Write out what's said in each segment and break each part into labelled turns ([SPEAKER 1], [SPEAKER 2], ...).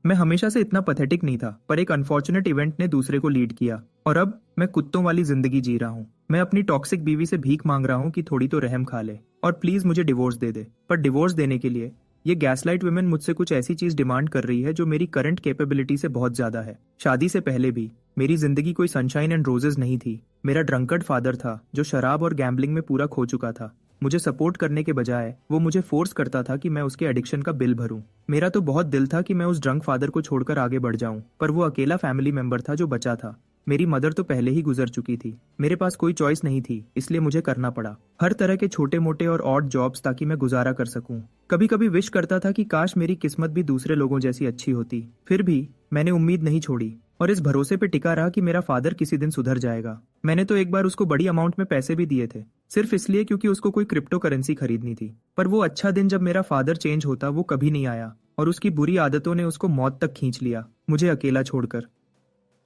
[SPEAKER 1] मैं हमेशा से इतना पथेटिक नहीं था, पर एक अनफॉर्चुनेट इवेंट ने दूसरे को लीड किया और अब मैं कुत्तों वाली जिंदगी जी रहा हूँ। मैं अपनी टॉक्सिक बीवी से भीख मांग रहा हूँ कि थोड़ी तो रहम खा ले और प्लीज मुझे डिवोर्स दे दे। पर डिवोर्स देने के लिए ये गैसलाइट वुमेन मुझसे कुछ ऐसी चीज डिमांड कर रही है जो मेरी करंट कैपेबिलिटी से बहुत ज्यादा है। शादी से पहले भी मेरी जिंदगी कोई सनशाइन एंड रोजेस नहीं थी। मेरा ड्रंकर्ड फादर था जो शराब और गैम्बलिंग में पूरा खो चुका था। मुझे सपोर्ट करने के बजाय वो मुझे फोर्स करता था कि मैं उसके एडिक्शन का बिल भरूं। मेरा तो बहुत दिल था कि मैं उस ड्रंक फादर को छोड़कर आगे बढ़ जाऊं, पर वो अकेला फैमिली मेंबर था जो बचा था। मेरी मदर तो पहले ही गुजर चुकी थी। मेरे पास कोई चॉइस नहीं थी, इसलिए मुझे करना पड़ा हर तरह के छोटे मोटे और ऑड जॉब्स ताकि मैं गुजारा कर सकूं। कभी कभी विश करता था कि काश मेरी किस्मत भी दूसरे लोगों जैसी अच्छी होती। फिर भी मैंने उम्मीद नहीं छोड़ी और इस भरोसे पे टिका रहा कि मेरा फादर किसी दिन सुधर जाएगा। मैंने तो एक बार उसको बड़ी अमाउंट में पैसे भी दिए थे, सिर्फ इसलिए क्योंकि उसको कोई क्रिप्टो करेंसी खरीदनी थी। पर वो अच्छा दिन जब मेरा फादर चेंज होता वो कभी नहीं आया और उसकी बुरी आदतों ने उसको मौत तक खींच लिया, मुझे अकेला छोड़कर।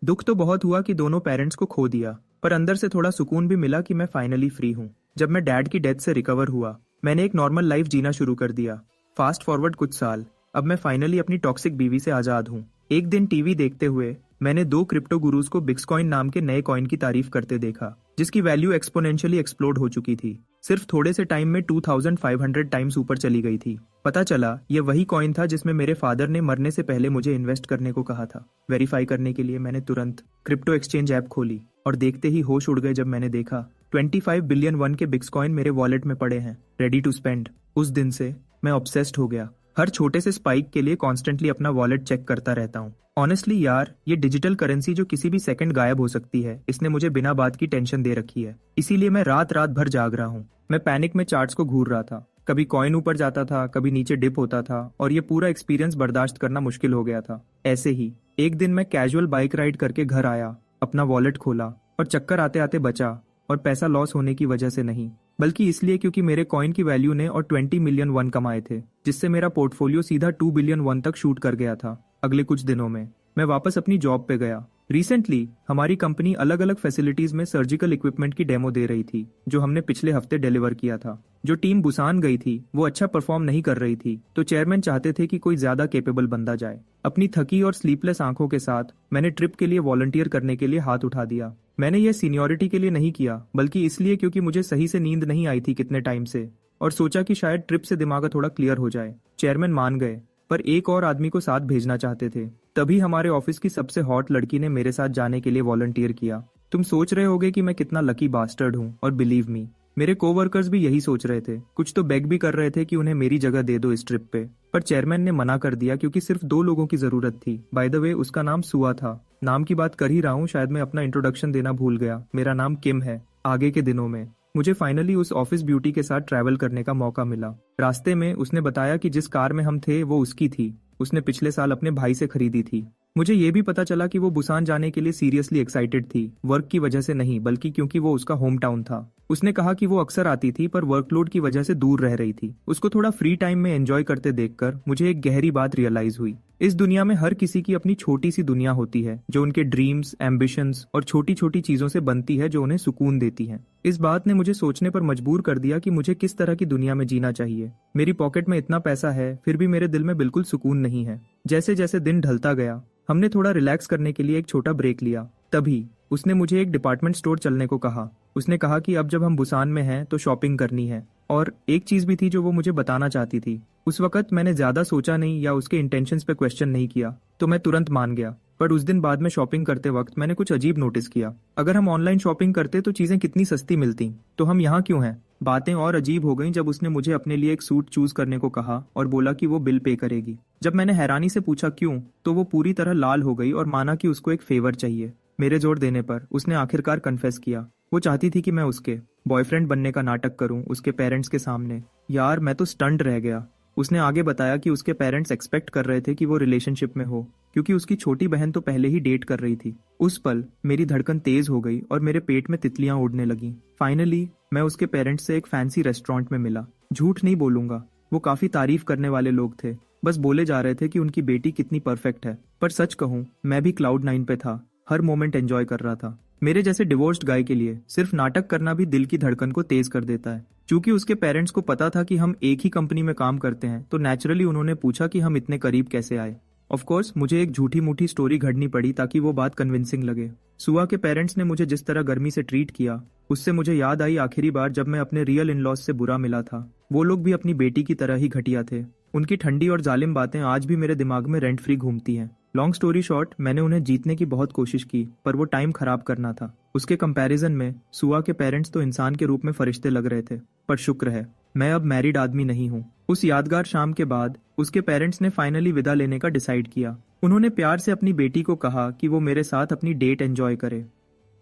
[SPEAKER 1] दुख तो बहुत हुआ कि दोनों पेरेंट्स को खो दिया, पर अंदर से थोड़ा सुकून भी मिला कि मैं फाइनली फ्री हूँ। जब मैं डैड की डेथ से रिकवर हुआ, मैंने एक नॉर्मल लाइफ जीना शुरू कर दिया। फास्ट फॉरवर्ड कुछ साल, अब मैं फाइनली अपनी टॉक्सिक बीवी से आजाद हूँ। एक दिन टीवी देखते हुए मैंने दो क्रिप्टो गुरुज को बिट्कॉइन नाम के नए कॉइन की तारीफ करते देखा, जिसकी वैल्यू एक्सपोनेंशियली एक्सप्लोड हो चुकी थी। सिर्फ थोड़े से टाइम में 2500 टाइम्स ऊपर चली गई थी। पता चला ये वही कॉइन था जिसमें मेरे फादर ने मरने से पहले मुझे इन्वेस्ट करने को कहा था। वेरीफाई करने के लिए मैंने तुरंत क्रिप्टो एक्सचेंज ऐप खोली और देखते ही होश उड़ गए जब मैंने देखा 25 बिलियन वन के बिट्कॉइन मेरे वॉलेट में पड़े हैं, रेडी टू स्पेंड। उस दिन से मैं ऑब्सेस्ड हो गया। हर छोटे से स्पाइक के लिए कॉन्स्टेंटली अपना वॉलेट चेक करता रहता हूँ। ऑनेस्टली यार, ये डिजिटल करेंसी जो किसी भी सेकंड गायब हो सकती है, इसने मुझे बिना बात की टेंशन दे रखी है। इसीलिए मैं रात रात भर जाग रहा हूँ। मैं पैनिक में चार्ट्स को घूर रहा था। कभी कॉइन ऊपर जाता था, कभी नीचे डिप होता था और ये पूरा एक्सपीरियंस बर्दाश्त करना मुश्किल हो गया था। ऐसे ही एक दिन मैं कैजुअल बाइक राइड करके घर आया, अपना वॉलेट खोला और चक्कर आते आते बचा। और पैसा लॉस होने की वजह से नहीं, बल्कि इसलिए क्योंकि मेरे कॉइन की वैल्यू ने और 20 मिलियन वन कमाए थे, जिससे मेरा पोर्टफोलियो सीधा 2 बिलियन वन तक शूट कर गया था। अगले कुछ दिनों में मैं वापस अपनी जॉब पे गया। रिसेंटली हमारी कंपनी अलग अलग फैसिलिटीज में सर्जिकल इक्विपमेंट की डेमो दे रही थी, जो हमने पिछले हफ्ते डिलीवर किया था। जो टीम बुसान गई थी वो अच्छा परफॉर्म नहीं कर रही थी, तो चेयरमैन चाहते थे कि कोई ज्यादा केपेबल बंदा जाए। अपनी थकी और स्लीपलेस आंखों के साथ मैंने ट्रिप के लिए वॉलंटियर करने के लिए हाथ उठा दिया। मैंने ये सीनियोरिटी के लिए नहीं किया, बल्कि इसलिए क्योंकि मुझे सही से नींद नहीं आई थी कितने टाइम से, और सोचा कि शायद ट्रिप से दिमाग थोड़ा क्लियर हो जाए। चेयरमैन मान गए, पर एक और आदमी को साथ भेजना चाहते थे। तभी हमारे ऑफिस की सबसे हॉट लड़की ने मेरे साथ जाने के लिए वॉलंटियर किया। तुम सोच रहे होगे कि मैं कितना लकी बास्टर्ड हूँ, और बिलीव मी, मेरे कोवर्कर्स भी यही सोच रहे थे। कुछ तो बेग भी कर रहे थे कि उन्हें मेरी जगह दे दो इस ट्रिप पे, पर चेयरमैन ने मना कर दिया क्योंकि सिर्फ 2 लोगों की जरूरत थी। बाय द वे, उसका नाम सुआ था। नाम की बात कर ही रहा हूँ, शायद मैं अपना इंट्रोडक्शन देना भूल गया। मेरा नाम किम है। आगे के दिनों में मुझे फाइनली उस ऑफिस ब्यूटी के साथ ट्रैवल करने का मौका मिला। रास्ते में उसने बताया कि जिस कार में हम थे वो उसकी थी, उसने पिछले साल अपने भाई से खरीदी थी। मुझे ये भी पता चला कि वो बुसान जाने के लिए सीरियसली एक्साइटेड थी, वर्क की वजह से नहीं, बल्कि क्योंकि वो उसका होम टाउन था। उसने कहा कि वो अक्सर आती थी, पर वर्कलोड की वजह से दूर रह रही थी। उसको थोड़ा फ्री टाइम में एंजॉय करते देखकर मुझे एक गहरी बात रियलाइज हुई। इस दुनिया में हर किसी की अपनी छोटी सी दुनिया होती है, जो उनके ड्रीम्स, एम्बिशंस और छोटी छोटी चीजों से बनती है, जो उन्हें सुकून देती है। इस बात ने मुझे सोचने पर मजबूर कर दिया कि मुझे किस तरह की दुनिया में जीना चाहिए। मेरी पॉकेट में इतना पैसा है, फिर भी मेरे दिल में बिल्कुल सुकून नहीं है। जैसे जैसे दिन ढलता गया, हमने थोड़ा रिलैक्स करने के लिए एक छोटा ब्रेक लिया। तभी उसने मुझे एक डिपार्टमेंट स्टोर चलने को कहा। उसने कहा कि अब जब हम बुसान में हैं तो शॉपिंग करनी है, और एक चीज भी थी जो वो मुझे बताना चाहती थी। उस वक्त मैंने ज्यादा सोचा नहीं या उसके इंटेंशंस पे क्वेश्चन नहीं किया, तो मैं तुरंत मान गया। पर उस दिन बाद में शॉपिंग करते वक्त मैंने कुछ अजीब नोटिस किया। अगर हम ऑनलाइन शॉपिंग करते तो चीजें कितनी सस्ती मिलती, तो हम यहाँ क्यों हैं? बातें और अजीब हो गईं जब उसने मुझे अपने लिए एक सूट चूज करने को कहा और बोला कि वो बिल पे करेगी। जब मैंने हैरानी से पूछा क्यों, तो वो पूरी तरह लाल हो गई और माना कि उसको एक फेवर चाहिए। मेरे जोर देने पर उसने आखिरकार कन्फेस किया। वो चाहती थी कि मैं उसके बॉयफ्रेंड बनने का नाटक करूं उसके पेरेंट्स के सामने। यार, मैं तो स्टंट रह गया। उसने आगे बताया कि उसके पेरेंट्स एक्सपेक्ट कर रहे थे कि वो रिलेशनशिप में हो, क्योंकि उसकी छोटी बहन तो पहले ही डेट कर रही थी। उस पल मेरी धड़कन तेज हो गई और मेरे पेट में तितलियां उड़ने लगीं। फाइनली मैं उसके पेरेंट्स से एक फैंसी रेस्टोरेंट में मिला। झूठ नहीं बोलूंगा, वो काफी तारीफ करने वाले लोग थे। बस बोले जा रहे थे कि उनकी बेटी कितनी परफेक्ट है। पर सच कहूं, मैं भी क्लाउड 9 पे था, हर मोमेंट एंजॉय कर रहा था। मेरे जैसे डिवोर्स्ड गाय के लिए सिर्फ नाटक करना भी दिल की धड़कन को तेज कर देता है। चूंकि उसके पेरेंट्स को पता था कि हम एक ही कंपनी में काम करते हैं, तो नेचुरली उन्होंने पूछा कि हम इतने करीब कैसे आए। ऑफ कोर्स मुझे एक झूठी मूठी स्टोरी घड़नी पड़ी ताकि वो बात कन्विंसिंग लगे। सुआ के पेरेंट्स ने मुझे जिस तरह गर्मी से ट्रीट किया, उससे मुझे याद आई आखिरी बार जब मैं अपने रियल इन लॉज से बुरा मिला था। वो लोग भी अपनी बेटी की तरह ही घटिया थे। उनकी ठंडी और जालिम बातें आज भी मेरे दिमाग में रेंट फ्री घूमती हैं। लॉन्ग स्टोरी शॉर्ट, मैंने उन्हें जीतने की बहुत कोशिश की, पर वो टाइम खराब करना था। उसके कंपैरिजन में सुआ के पेरेंट्स तो इंसान के रूप में फरिश्ते लग रहे थे। पर शुक्र है मैं अब मैरिड आदमी नहीं हूँ। उस यादगार शाम के बाद उसके पेरेंट्स ने फाइनली विदा लेने का डिसाइड किया। उन्होंने प्यार से अपनी बेटी को कहा कि वो मेरे साथ अपनी डेट एंजॉय करे।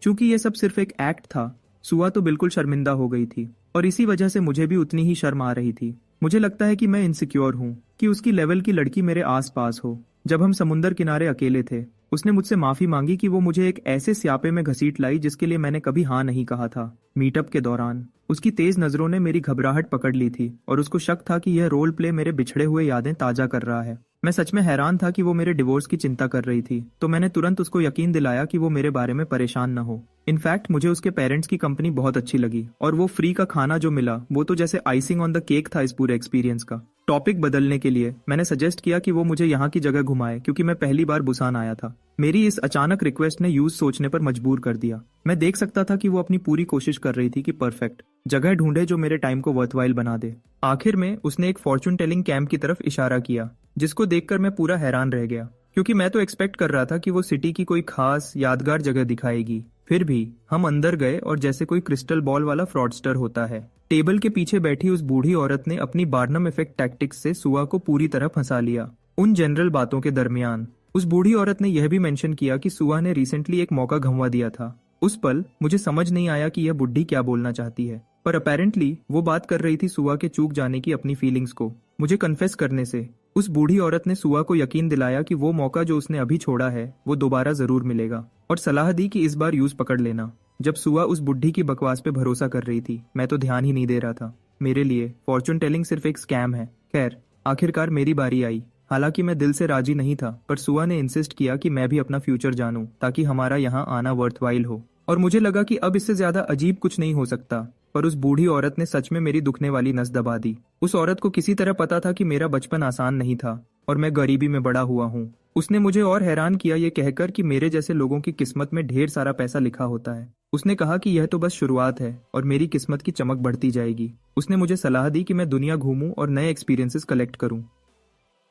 [SPEAKER 1] चूंकि ये सब सिर्फ एक एक्ट था, सुआ तो बिल्कुल शर्मिंदा हो गई थी और इसी वजह से मुझे भी उतनी ही शर्म आ रही थी। मुझे लगता है कि मैं इनसिक्योर हूँ कि उसकी लेवल की लड़की मेरे आस पास हो। जब हम समुंदर किनारे अकेले थे, उसने मुझसे माफी मांगी कि वो मुझे एक ऐसे स्यापे में घसीट लाई जिसके लिए मैंने कभी हाँ नहीं कहा था। मीटअप के दौरान उसकी तेज नजरों ने मेरी घबराहट पकड़ ली थी और उसको शक था कि यह रोल प्ले मेरे बिछड़े हुए यादें ताजा कर रहा है। मैं सच में हैरान था कि वो मेरे डिवोर्स की चिंता कर रही थी, तो मैंने तुरंत उसको यकीन दिलाया कि वो मेरे बारे में परेशान न हो। इनफैक्ट मुझे उसके पेरेंट्स की कंपनी बहुत अच्छी लगी और वो फ्री का खाना जो मिला वो तो जैसे आइसिंग ऑन द केक था इस पूरे एक्सपीरियंस का। टॉपिक बदलने के लिए मैंने सजेस्ट किया कि वो मुझे यहाँ की जगह घुमाए क्योंकि मैं पहली बार बुसान आया था। मेरी इस अचानक रिक्वेस्ट ने यूज सोचने पर मजबूर कर दिया। मैं देख सकता था कि वो अपनी पूरी कोशिश कर रही थी कि परफेक्ट जगह ढूंढे जो मेरे टाइम को वर्थवाइल बना दे। आखिर में उसने एक फॉर्चून टेलिंग कैंप की तरफ इशारा किया, जिसको देखकर मैं पूरा हैरान रह गया क्योंकि मैं तो एक्सपेक्ट कर रहा था कि वो सिटी की कोई खास यादगार जगह दिखाएगी। फिर भी हम अंदर गए और जैसे कोई क्रिस्टल बॉल वाला फ्रॉडस्टर होता है, टेबल के पीछे बैठी उस बूढ़ी औरत ने अपनी बार्नम इफेक्ट टैक्टिक्स से सुआ को पूरी तरह फंसा लिया। उन जनरल बातों के दरमियान उस बूढ़ी औरत ने यह भी मेंशन किया कि सुआ ने रिसेंटली एक मौका गंवा दिया था। उस पल मुझे समझ नहीं आया कि यह बुढ़ी क्या बोलना चाहती है, पर अपेरेंटली वो बात कर रही थी सुआ के चूक जाने की अपनी फीलिंग्स को। मुझे कन्फेस करने से उस बूढ़ी औरत ने सुआ को यकीन दिलाया कि वो मौका जो उसने अभी छोड़ा है वो दोबारा जरूर मिलेगा और सलाह दी कि इस बार यूज पकड़ लेना। जब सुआ उस बुढ़ी की बकवास पे भरोसा कर रही थी, मैं तो ध्यान ही नहीं दे रहा था। मेरे लिए फॉर्चून टेलिंग सिर्फ एक स्कैम है। खैर, आखिरकार मेरी बारी आई। हालांकि मैं दिल से राजी नहीं था, पर सुआ ने इंसिस्ट किया कि मैं भी अपना फ्यूचर जानूं ताकि हमारा यहाँ आना वर्थवाइल हो। और मुझे लगा कि अब इससे ज्यादा अजीब कुछ नहीं हो सकता। पर उस बूढ़ी औरत ने सच में मेरी दुखने वाली नस दबा दी। उस औरत को किसी तरह पता था कि मेरा बचपन आसान नहीं था और मैं गरीबी में बड़ा हुआ हूँ। उसने मुझे और हैरान किया ये कहकर कि मेरे जैसे लोगों की किस्मत में ढेर सारा पैसा लिखा होता है। उसने कहा कि यह तो बस शुरुआत है और मेरी किस्मत की चमक बढ़ती जाएगी। उसने मुझे सलाह दी कि मैं दुनिया घूमूं और नए एक्सपीरियंसेस कलेक्ट करूं।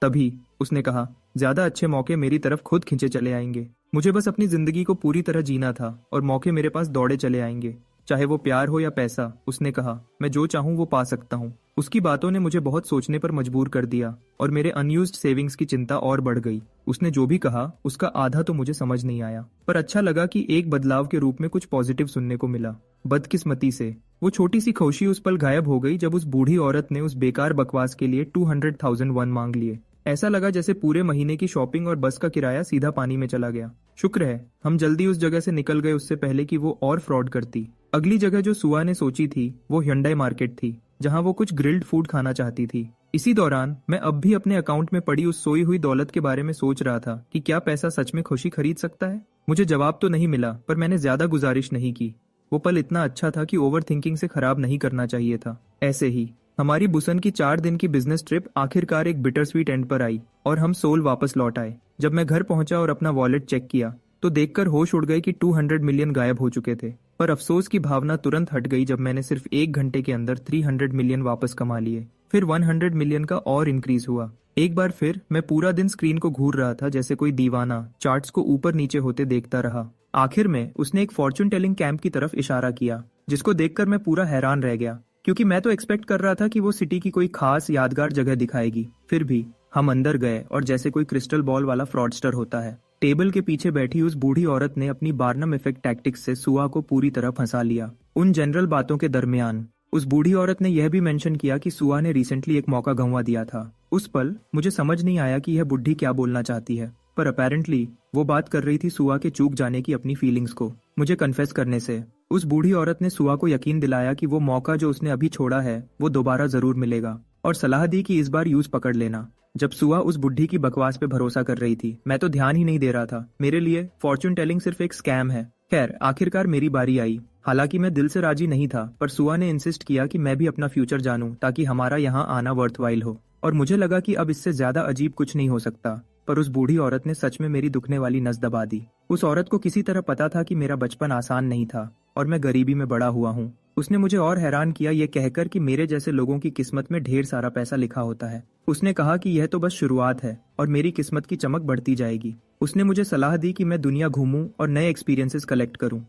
[SPEAKER 1] तभी उसने कहा, ज्यादा अच्छे मौके मेरी तरफ खुद खिंचे चले आएंगे। मुझे बस अपनी जिंदगी को पूरी तरह जीना था और मौके मेरे पास दौड़े चले आएंगे, चाहे वो प्यार हो या पैसा। उसने कहा, मैं जो चाहूं वो पा सकता हूं। उसकी बातों ने मुझे बहुत सोचने पर मजबूर कर दिया और मेरे अनयूज्ड सेविंग्स की चिंता और बढ़ गई। उसने जो भी कहा उसका आधा तो मुझे समझ नहीं आया, पर अच्छा लगा कि एक बदलाव के रूप में कुछ पॉजिटिव सुनने को मिला। बदकिस्मती से वो छोटी सी खुशी उस पल गायब हो गई जब उस बूढ़ी औरत ने उस बेकार बकवास के लिए 200,000 वन मांग लिए। ऐसा लगा जैसे पूरे महीने की शॉपिंग और बस का किराया सीधा पानी में चला गया। शुक्र है हम जल्दी उस जगह से निकल गए उससे पहले कि वो और फ्रॉड करती। अगली जगह जो सुआ ने सोची थी वो ह्युंडई मार्केट थी, जहां वो कुछ ग्रिल्ड फूड खाना चाहती थी। इसी दौरान मैं अब भी अपने अकाउंट में पड़ी उस सोई हुई दौलत के बारे में सोच रहा था कि क्या पैसा सच में खुशी खरीद सकता है। मुझे जवाब तो नहीं मिला, पर मैंने ज्यादा गुजारिश नहीं की। वो पल इतना अच्छा था कि ओवर थिंकिंग से खराब नहीं करना चाहिए था। ऐसे ही हमारी बुसन की 4 दिन की बिजनेस ट्रिप आखिरकार एक बिटर स्वीट एंड पर आई और हम सोल वापस लौट आए। जब मैं घर पहुंचा और अपना वॉलेट चेक किया तो देखकर होश उड़ गई कि 200 मिलियन गायब हो चुके थे। पर अफसोस की भावना तुरंत हट गई जब मैंने सिर्फ 1 घंटे के अंदर 300 मिलियन वापस कमा लिए। फिर 100 मिलियन का और इंक्रीज हुआ। एक बार फिर मैं पूरा दिन स्क्रीन को घूर रहा था जैसे कोई दीवाना, चार्ट्स को ऊपर नीचे होते देखता रहा। आखिर में उसने एक फॉर्चून टेलिंग कैंप की तरफ इशारा किया, जिसको देखकर मैं पूरा हैरान रह गया क्योंकि मैं तो एक्सपेक्ट कर रहा था कि वो सिटी की कोई खास यादगार जगह दिखाएगी। फिर भी हम अंदर गए और जैसे कोई क्रिस्टल बॉल वाला फ्रॉडस्टर होता है, टेबल के पीछे बैठी उस बूढ़ी औरत ने अपनी बार्नम इफेक्ट टैक्टिक्स से सुआ को पूरी तरह फंसा लिया। उन जनरल बातों के दरमियान उस बूढ़ी औरत ने यह भी मेंशन किया कि सुआ ने रिसेंटली एक मौका गंवा दिया था। उस पल मुझे समझ नहीं आया कि यह बुढ़ी क्या बोलना चाहती है, पर अपेरेंटली वो बात कर रही थी सुआ के चूक जाने की अपनी फीलिंग्स को। मुझे कन्फेस करने से उस बूढ़ी औरत ने सुआ को यकीन दिलाया कि वो मौका जो उसने अभी छोड़ा है वो दोबारा जरूर मिलेगा और सलाह दी कि इस बार यूज पकड़ लेना। जब सुआ उस बुढ़ी की बकवास पे भरोसा कर रही थी, मैं तो ध्यान ही नहीं दे रहा था। मेरे लिए फॉर्चून टेलिंग सिर्फ एक स्कैम है। खैर, आखिरकार मेरी बारी आई। हालांकि मैं दिल से राजी नहीं था, पर सुआ ने इंसिस्ट किया कि मैं भी अपना फ्यूचर जानूं ताकि हमारा यहाँ आना वर्थवाइल हो। और मुझे लगा कि अब इससे ज्यादा अजीब कुछ नहीं हो सकता। पर उस बूढ़ी औरत ने सच में मेरी दुखने वाली नस दबा दी। उस औरत को किसी तरह पता था कि मेरा बचपन आसान नहीं था और मैं गरीबी में बड़ा हुआ हूँ। उसने मुझे और हैरान किया ये कहकर कि मेरे जैसे लोगों की किस्मत में ढेर सारा पैसा लिखा होता है। उसने कहा कि यह तो बस शुरुआत है और मेरी किस्मत की चमक बढ़ती जाएगी। उसने मुझे सलाह दी कि मैं दुनिया घूमूं और नए एक्सपीरियंसेस कलेक्ट करूं।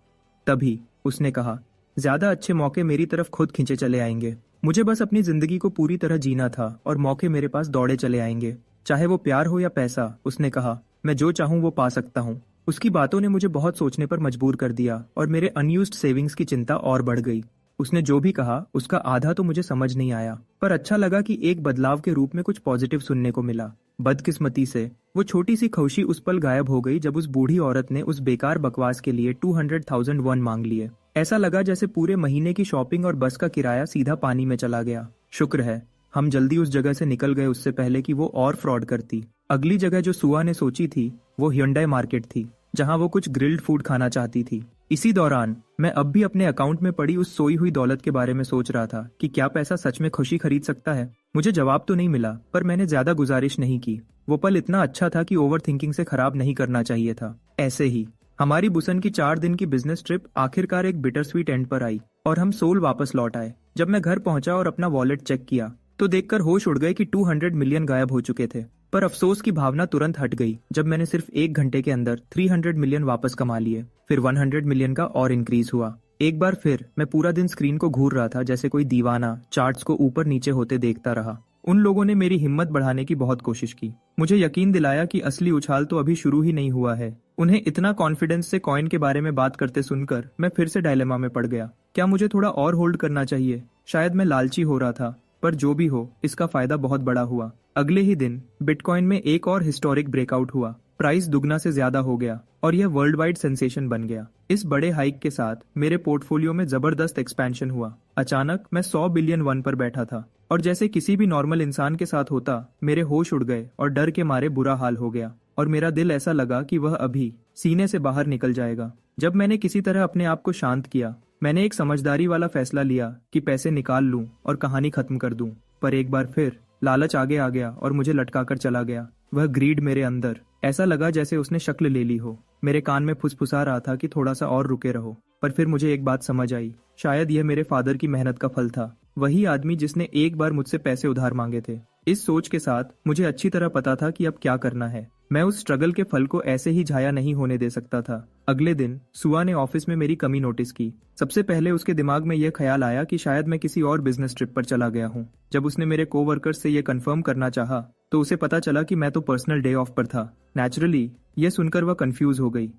[SPEAKER 1] तभी उसने कहा, ज्यादा अच्छे मौके मेरी तरफ खुद खींचे चले आएंगे। मुझे बस अपनी जिंदगी को पूरी तरह जीना था और मौके मेरे पास दौड़े चले आएंगे, चाहे वो प्यार हो या पैसा। उसने कहा, मैं जो चाहूं वो पा सकता हूं। उसकी बातों ने मुझे बहुत सोचने पर मजबूर कर दिया और मेरे अनयूज्ड सेविंग्स की चिंता और बढ़ गई। उसने जो भी कहा उसका आधा तो मुझे समझ नहीं आया, पर अच्छा लगा कि एक बदलाव के रूप में कुछ पॉजिटिव सुनने को मिला। बदकिस्मती से वो छोटी सी खुशी उस पल गायब हो गई जब उस बूढ़ी औरत ने उस बेकार बकवास के लिए 200,000 वन मांग लिए। ऐसा लगा जैसे पूरे महीने की शॉपिंग और बस का किराया सीधा पानी में चला गया। शुक्र है हम जल्दी उस जगह से निकल गए उससे पहले कि वो और फ्रॉड करती। अगली जगह जो सुआ ने सोची थी वो hyundai मार्केट थी, जहां वो कुछ ग्रिल्ड फूड खाना चाहती थी। इसी दौरान मैं अब भी अपने अकाउंट में पड़ी उस सोई हुई दौलत के बारे में सोच रहा था कि क्या पैसा सच में खुशी खरीद सकता है। मुझे जवाब तो नहीं मिला, पर मैंने ज्यादा गुजारिश नहीं की। वो पल इतना अच्छा था कि ओवर थिंकिंग से खराब नहीं करना चाहिए था। ऐसे ही हमारी बुसन की 4 दिन की बिजनेस ट्रिप आखिरकार एक बिटर स्वीट एंड पर आई और हम सोल वापस लौट आए। जब मैं घर पहुंचा और अपना वॉलेट चेक किया तो देखकर होश उड़ गए कि 200 मिलियन गायब हो चुके थे। पर अफसोस की भावना तुरंत हट गई जब मैंने सिर्फ 1 घंटे के अंदर 300 मिलियन वापस कमा लिए। फिर 100 मिलियन का और इंक्रीज हुआ। एक बार फिर मैं पूरा दिन स्क्रीन को घूर रहा था जैसे कोई दीवाना, चार्ट्स को ऊपर नीचे होते देखता रहा। उन लोगों ने मेरी हिम्मत बढ़ाने की बहुत कोशिश की, मुझे यकीन दिलाया कि असली उछाल तो अभी शुरू ही नहीं हुआ है। उन्हें इतना कॉन्फिडेंस से कॉइन के बारे में बात करते सुनकर मैं फिर से डायलेमा में पड़ गया। क्या मुझे थोड़ा और होल्ड करना चाहिए? शायद मैं लालची हो रहा था, पर जो भी हो इसका फायदा बहुत बड़ा हुआ। अगले ही दिन बिटकॉइन में एक और हिस्टोरिक ब्रेकआउट हुआ। प्राइस दुगना से ज्यादा हो गया और यह वर्ल्ड वाइड सेंसेशन बन गया। इस बड़े हाइक के साथ मेरे पोर्टफोलियो में जबरदस्त एक्सपेंशन हुआ। अचानक मैं 100 बिलियन वन पर बैठा था और जैसे किसी भी नॉर्मल इंसान के साथ होता, मेरे होश उड़ गए और डर के मारे बुरा हाल हो गया और मेरा दिल ऐसा लगा कि वह अभी सीने से बाहर निकल जाएगा। जब मैंने किसी तरह अपने आप को शांत किया, मैंने एक समझदारी वाला फैसला लिया कि पैसे निकाल लूं और कहानी खत्म कर दूं। पर एक बार फिर लालच आगे आ गया और मुझे लटका कर चला गया। वह ग्रीड मेरे अंदर, ऐसा लगा जैसे उसने शक्ल ले ली हो। मेरे कान में फुसफुसा रहा था कि थोड़ा सा और रुके रहो। पर फिर मुझे एक बात समझ आई, शायद यह मेरे फादर की मेहनत का फल था, वही आदमी जिसने एक बार मुझसे पैसे उधार मांगे थे। इस सोच के साथ मुझे अच्छी तरह पता था कि अब क्या करना है। मैं उस स्ट्रगल के फल को ऐसे ही जाया नहीं होने दे सकता था। अगले दिन सुआ ने ऑफिस में मेरी कमी नोटिस की। सबसे पहले उसके दिमाग में यह ख्याल आया कि शायद मैं किसी और बिजनेस ट्रिप पर चला गया हूँ। जब उसने मेरे कोवर्कर्स से यह कंफर्म करना चाहा, तो उसे पता चला कि मैं तो पर्सनल डे ऑफ पर था। नेचुरली यह सुनकर वह कंफ्यूज हो गई।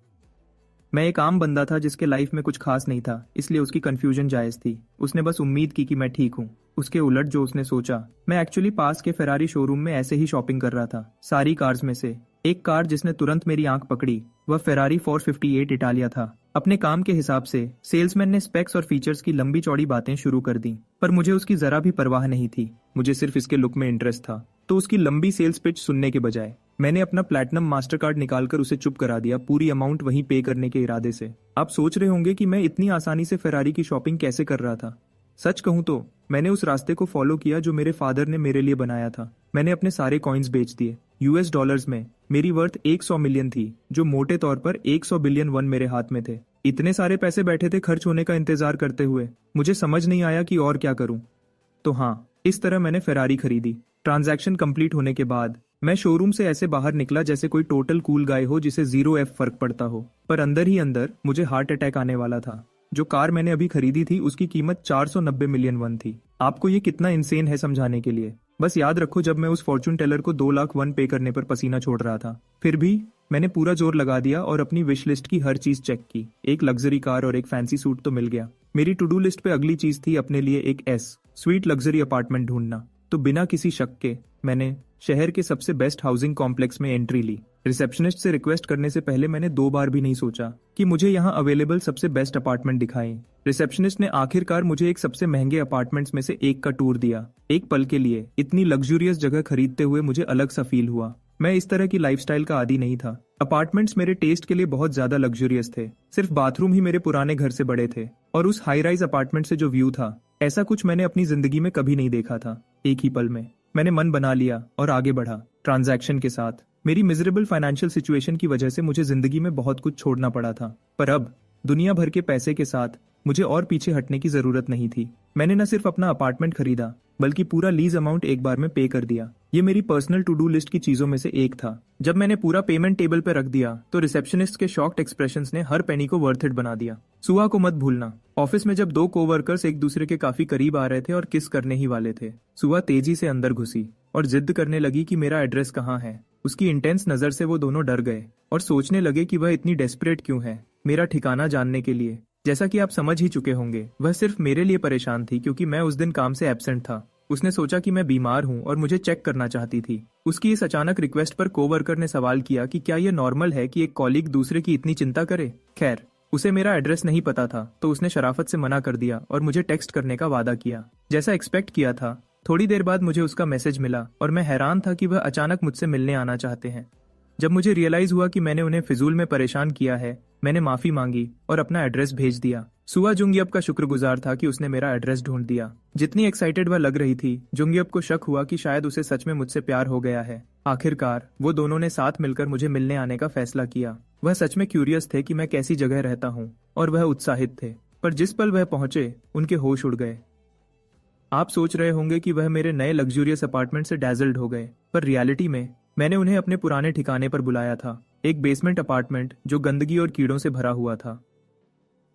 [SPEAKER 1] मैं एक आम बंदा था जिसके लाइफ में कुछ खास नहीं था, इसलिए उसकी कंफ्यूजन जायज थी। उसने बस उम्मीद की कि मैं ठीक हूँ। उसके उलट जो उसने सोचा, मैं एक्चुअली पास के फेरारी शोरूम में ऐसे ही शॉपिंग कर रहा था। सारी कार्स में से एक कार जिसने तुरंत मेरी आंख पकड़ी, वह फेरारी 458 इटालिया था। अपने काम के हिसाब से सेल्समैन ने स्पेक्स और फीचर्स की लंबी चौड़ी बातें शुरू कर दी, पर मुझे उसकी जरा भी परवाह नहीं थी। मुझे सिर्फ इसके लुक में इंटरेस्ट था। तो उसकी लंबी सेल्स पिच सुनने के बजाय मैंने अपना प्लैटिनम मास्टर कार्ड निकालकर उसे चुप करा दिया, पूरी अमाउंट वहीं पे करने के इरादे से। आप सोच रहे होंगे कि मैं इतनी आसानी से फेरारी की शॉपिंग कैसे कर रहा था। सच कहूं तो मैंने उस रास्ते को फॉलो किया जो मेरे फादर ने मेरे लिए बनाया था। मैंने अपने सारे कॉइन्स बेच दिए। यूएस डॉलर्स में मेरी वर्थ 100 मिलियन थी, जो मोटे तौर पर 100 बिलियन वन मेरे हाथ में थे। इतने सारे पैसे बैठे थे खर्च होने का इंतजार करते हुए। मुझे समझ नहीं आया कि और क्या करूं। तो हाँ, इस तरह मैंने फेरारी खरीदी। ट्रांजैक्शन कंप्लीट होने के बाद मैं शोरूम से ऐसे बाहर निकला जैसे कोई टोटल कूल गाय हो जिसे 0 फर्क पड़ता हो। पर अंदर ही अंदर मुझे हार्ट अटैक आने वाला था। जो कार मैंने अभी खरीदी थी उसकी कीमत 490 मिलियन वन थी। आपको ये कितना इंसेन है समझाने के लिए। बस याद रखो, जब मैं उस फॉर्चून टेलर को 2 लाख वन पे करने पर पसीना छोड़ रहा था, फिर भी मैंने पूरा जोर लगा दिया और अपनी विश लिस्ट की हर चीज चेक की। एक लग्जरी कार और एक फैंसी सूट तो मिल गया। मेरी टू डू लिस्ट पे अगली चीज थी अपने लिए एक स्वीट लग्जरी अपार्टमेंट ढूंढना। तो बिना किसी शक के मैंने शहर के सबसे बेस्ट हाउसिंग कॉम्प्लेक्स में एंट्री ली। रिसेप्शनिस्ट से रिक्वेस्ट करने से पहले मैंने 2 बार भी नहीं सोचा कि मुझे यहाँ अवेलेबल सबसे बेस्ट अपार्टमेंट दिखाएं। रिसेप्शनिस्ट ने आखिरकार मुझे एक सबसे महंगे अपार्टमेंट्स में से एक का टूर दिया। एक पल के लिए इतनी लग्जूरियस जगह खरीदते हुए मुझे अलग सा फील हुआ। मैं इस तरह की लाइफस्टाइल का आदी नहीं था। अपार्टमेंट्स मेरे टेस्ट के लिए बहुत ज्यादा लग्जूरियस थे। सिर्फ बाथरूम ही मेरे पुराने घर से बड़े थे और उस हाई राइज अपार्टमेंट से जो व्यू था, ऐसा कुछ मैंने अपनी जिंदगी में कभी नहीं देखा था। एक ही पल में मैंने मन बना लिया और आगे बढ़ा। ट्रांजैक्शन के साथ मेरी मिजरेबल फाइनेंशियल सिचुएशन की वजह से मुझे जिंदगी में बहुत कुछ छोड़ना पड़ा था, पर अब दुनिया भर के पैसे के साथ मुझे और पीछे हटने की जरूरत नहीं थी। मैंने न सिर्फ अपना अपार्टमेंट खरीदा बल्कि पूरा लीज अमाउंट एक बार में पे कर दिया। ये मेरी पर्सनल टू डू लिस्ट की चीजों में से एक था। जब मैंने पूरा पेमेंट टेबल पर रख दिया तो रिसेप्शनिस्ट के शॉक्ड एक्सप्रेशंस ने हर पेनी को वर्थ इट बना दिया। सुहा को मत भूलना। ऑफिस में जब दो कोवर्कर्स एक दूसरे के काफी करीब आ रहे थे और किस करने ही वाले थे, सुहा तेजी से अंदर घुसी और जिद करने लगी कि मेरा एड्रेस कहाँ है। उसकी इंटेंस नजर से वो दोनों डर गए और सोचने लगे कि वह इतनी डेस्परेट क्यों है मेरा ठिकाना जानने के लिए। जैसा कि आप समझ ही चुके होंगे, वह सिर्फ मेरे लिए परेशान थी क्योंकि मैं उस दिन काम से एब्सेंट था। उसने सोचा कि मैं बीमार हूं और मुझे चेक करना चाहती थी। उसकी इस अचानक रिक्वेस्ट पर कोवर्कर ने सवाल किया कि क्या यह नॉर्मल है कि एक कॉलीग दूसरे की इतनी चिंता करे। खैर, उसे मेरा एड्रेस नहीं पता था तो उसने शराफत से मना कर दिया और मुझे टेक्स्ट करने का वादा किया। जैसा एक्सपेक्ट किया था, थोड़ी देर बाद मुझे उसका मैसेज मिला और मैं हैरान था कि वह अचानक मुझसे मिलने आना चाहते हैं। जब मुझे रियलाइज हुआ कि मैंने उन्हें फिजूल में परेशान किया है, मैंने माफी मांगी और अपना एड्रेस भेज दिया। सुहा जुंगयप का शुक्रगुजार था कि उसने मेरा एड्रेस ढूंढ दिया। जितनी एक्साइटेड वह लग रही थी, जुंगयप को शक हुआ कि शायद उसे सच में मुझसे प्यार हो गया है। आखिरकार वो दोनों ने साथ मिलकर मुझे मिलने आने का फैसला किया। वह सच में क्यूरियस थे कि मैं कैसी जगह रहता हूँ और वह उत्साहित थे, पर जिस पल वह पहुंचे उनके होश उड़ गए। आप सोच रहे होंगे कि वह मेरे नए लग्जूरियस अपार्टमेंट से डैजल्ड हो गए, पर रियलिटी में मैंने उन्हें अपने पुराने ठिकाने पर बुलाया था, एक बेसमेंट अपार्टमेंट जो गंदगी और कीड़ों से भरा हुआ था।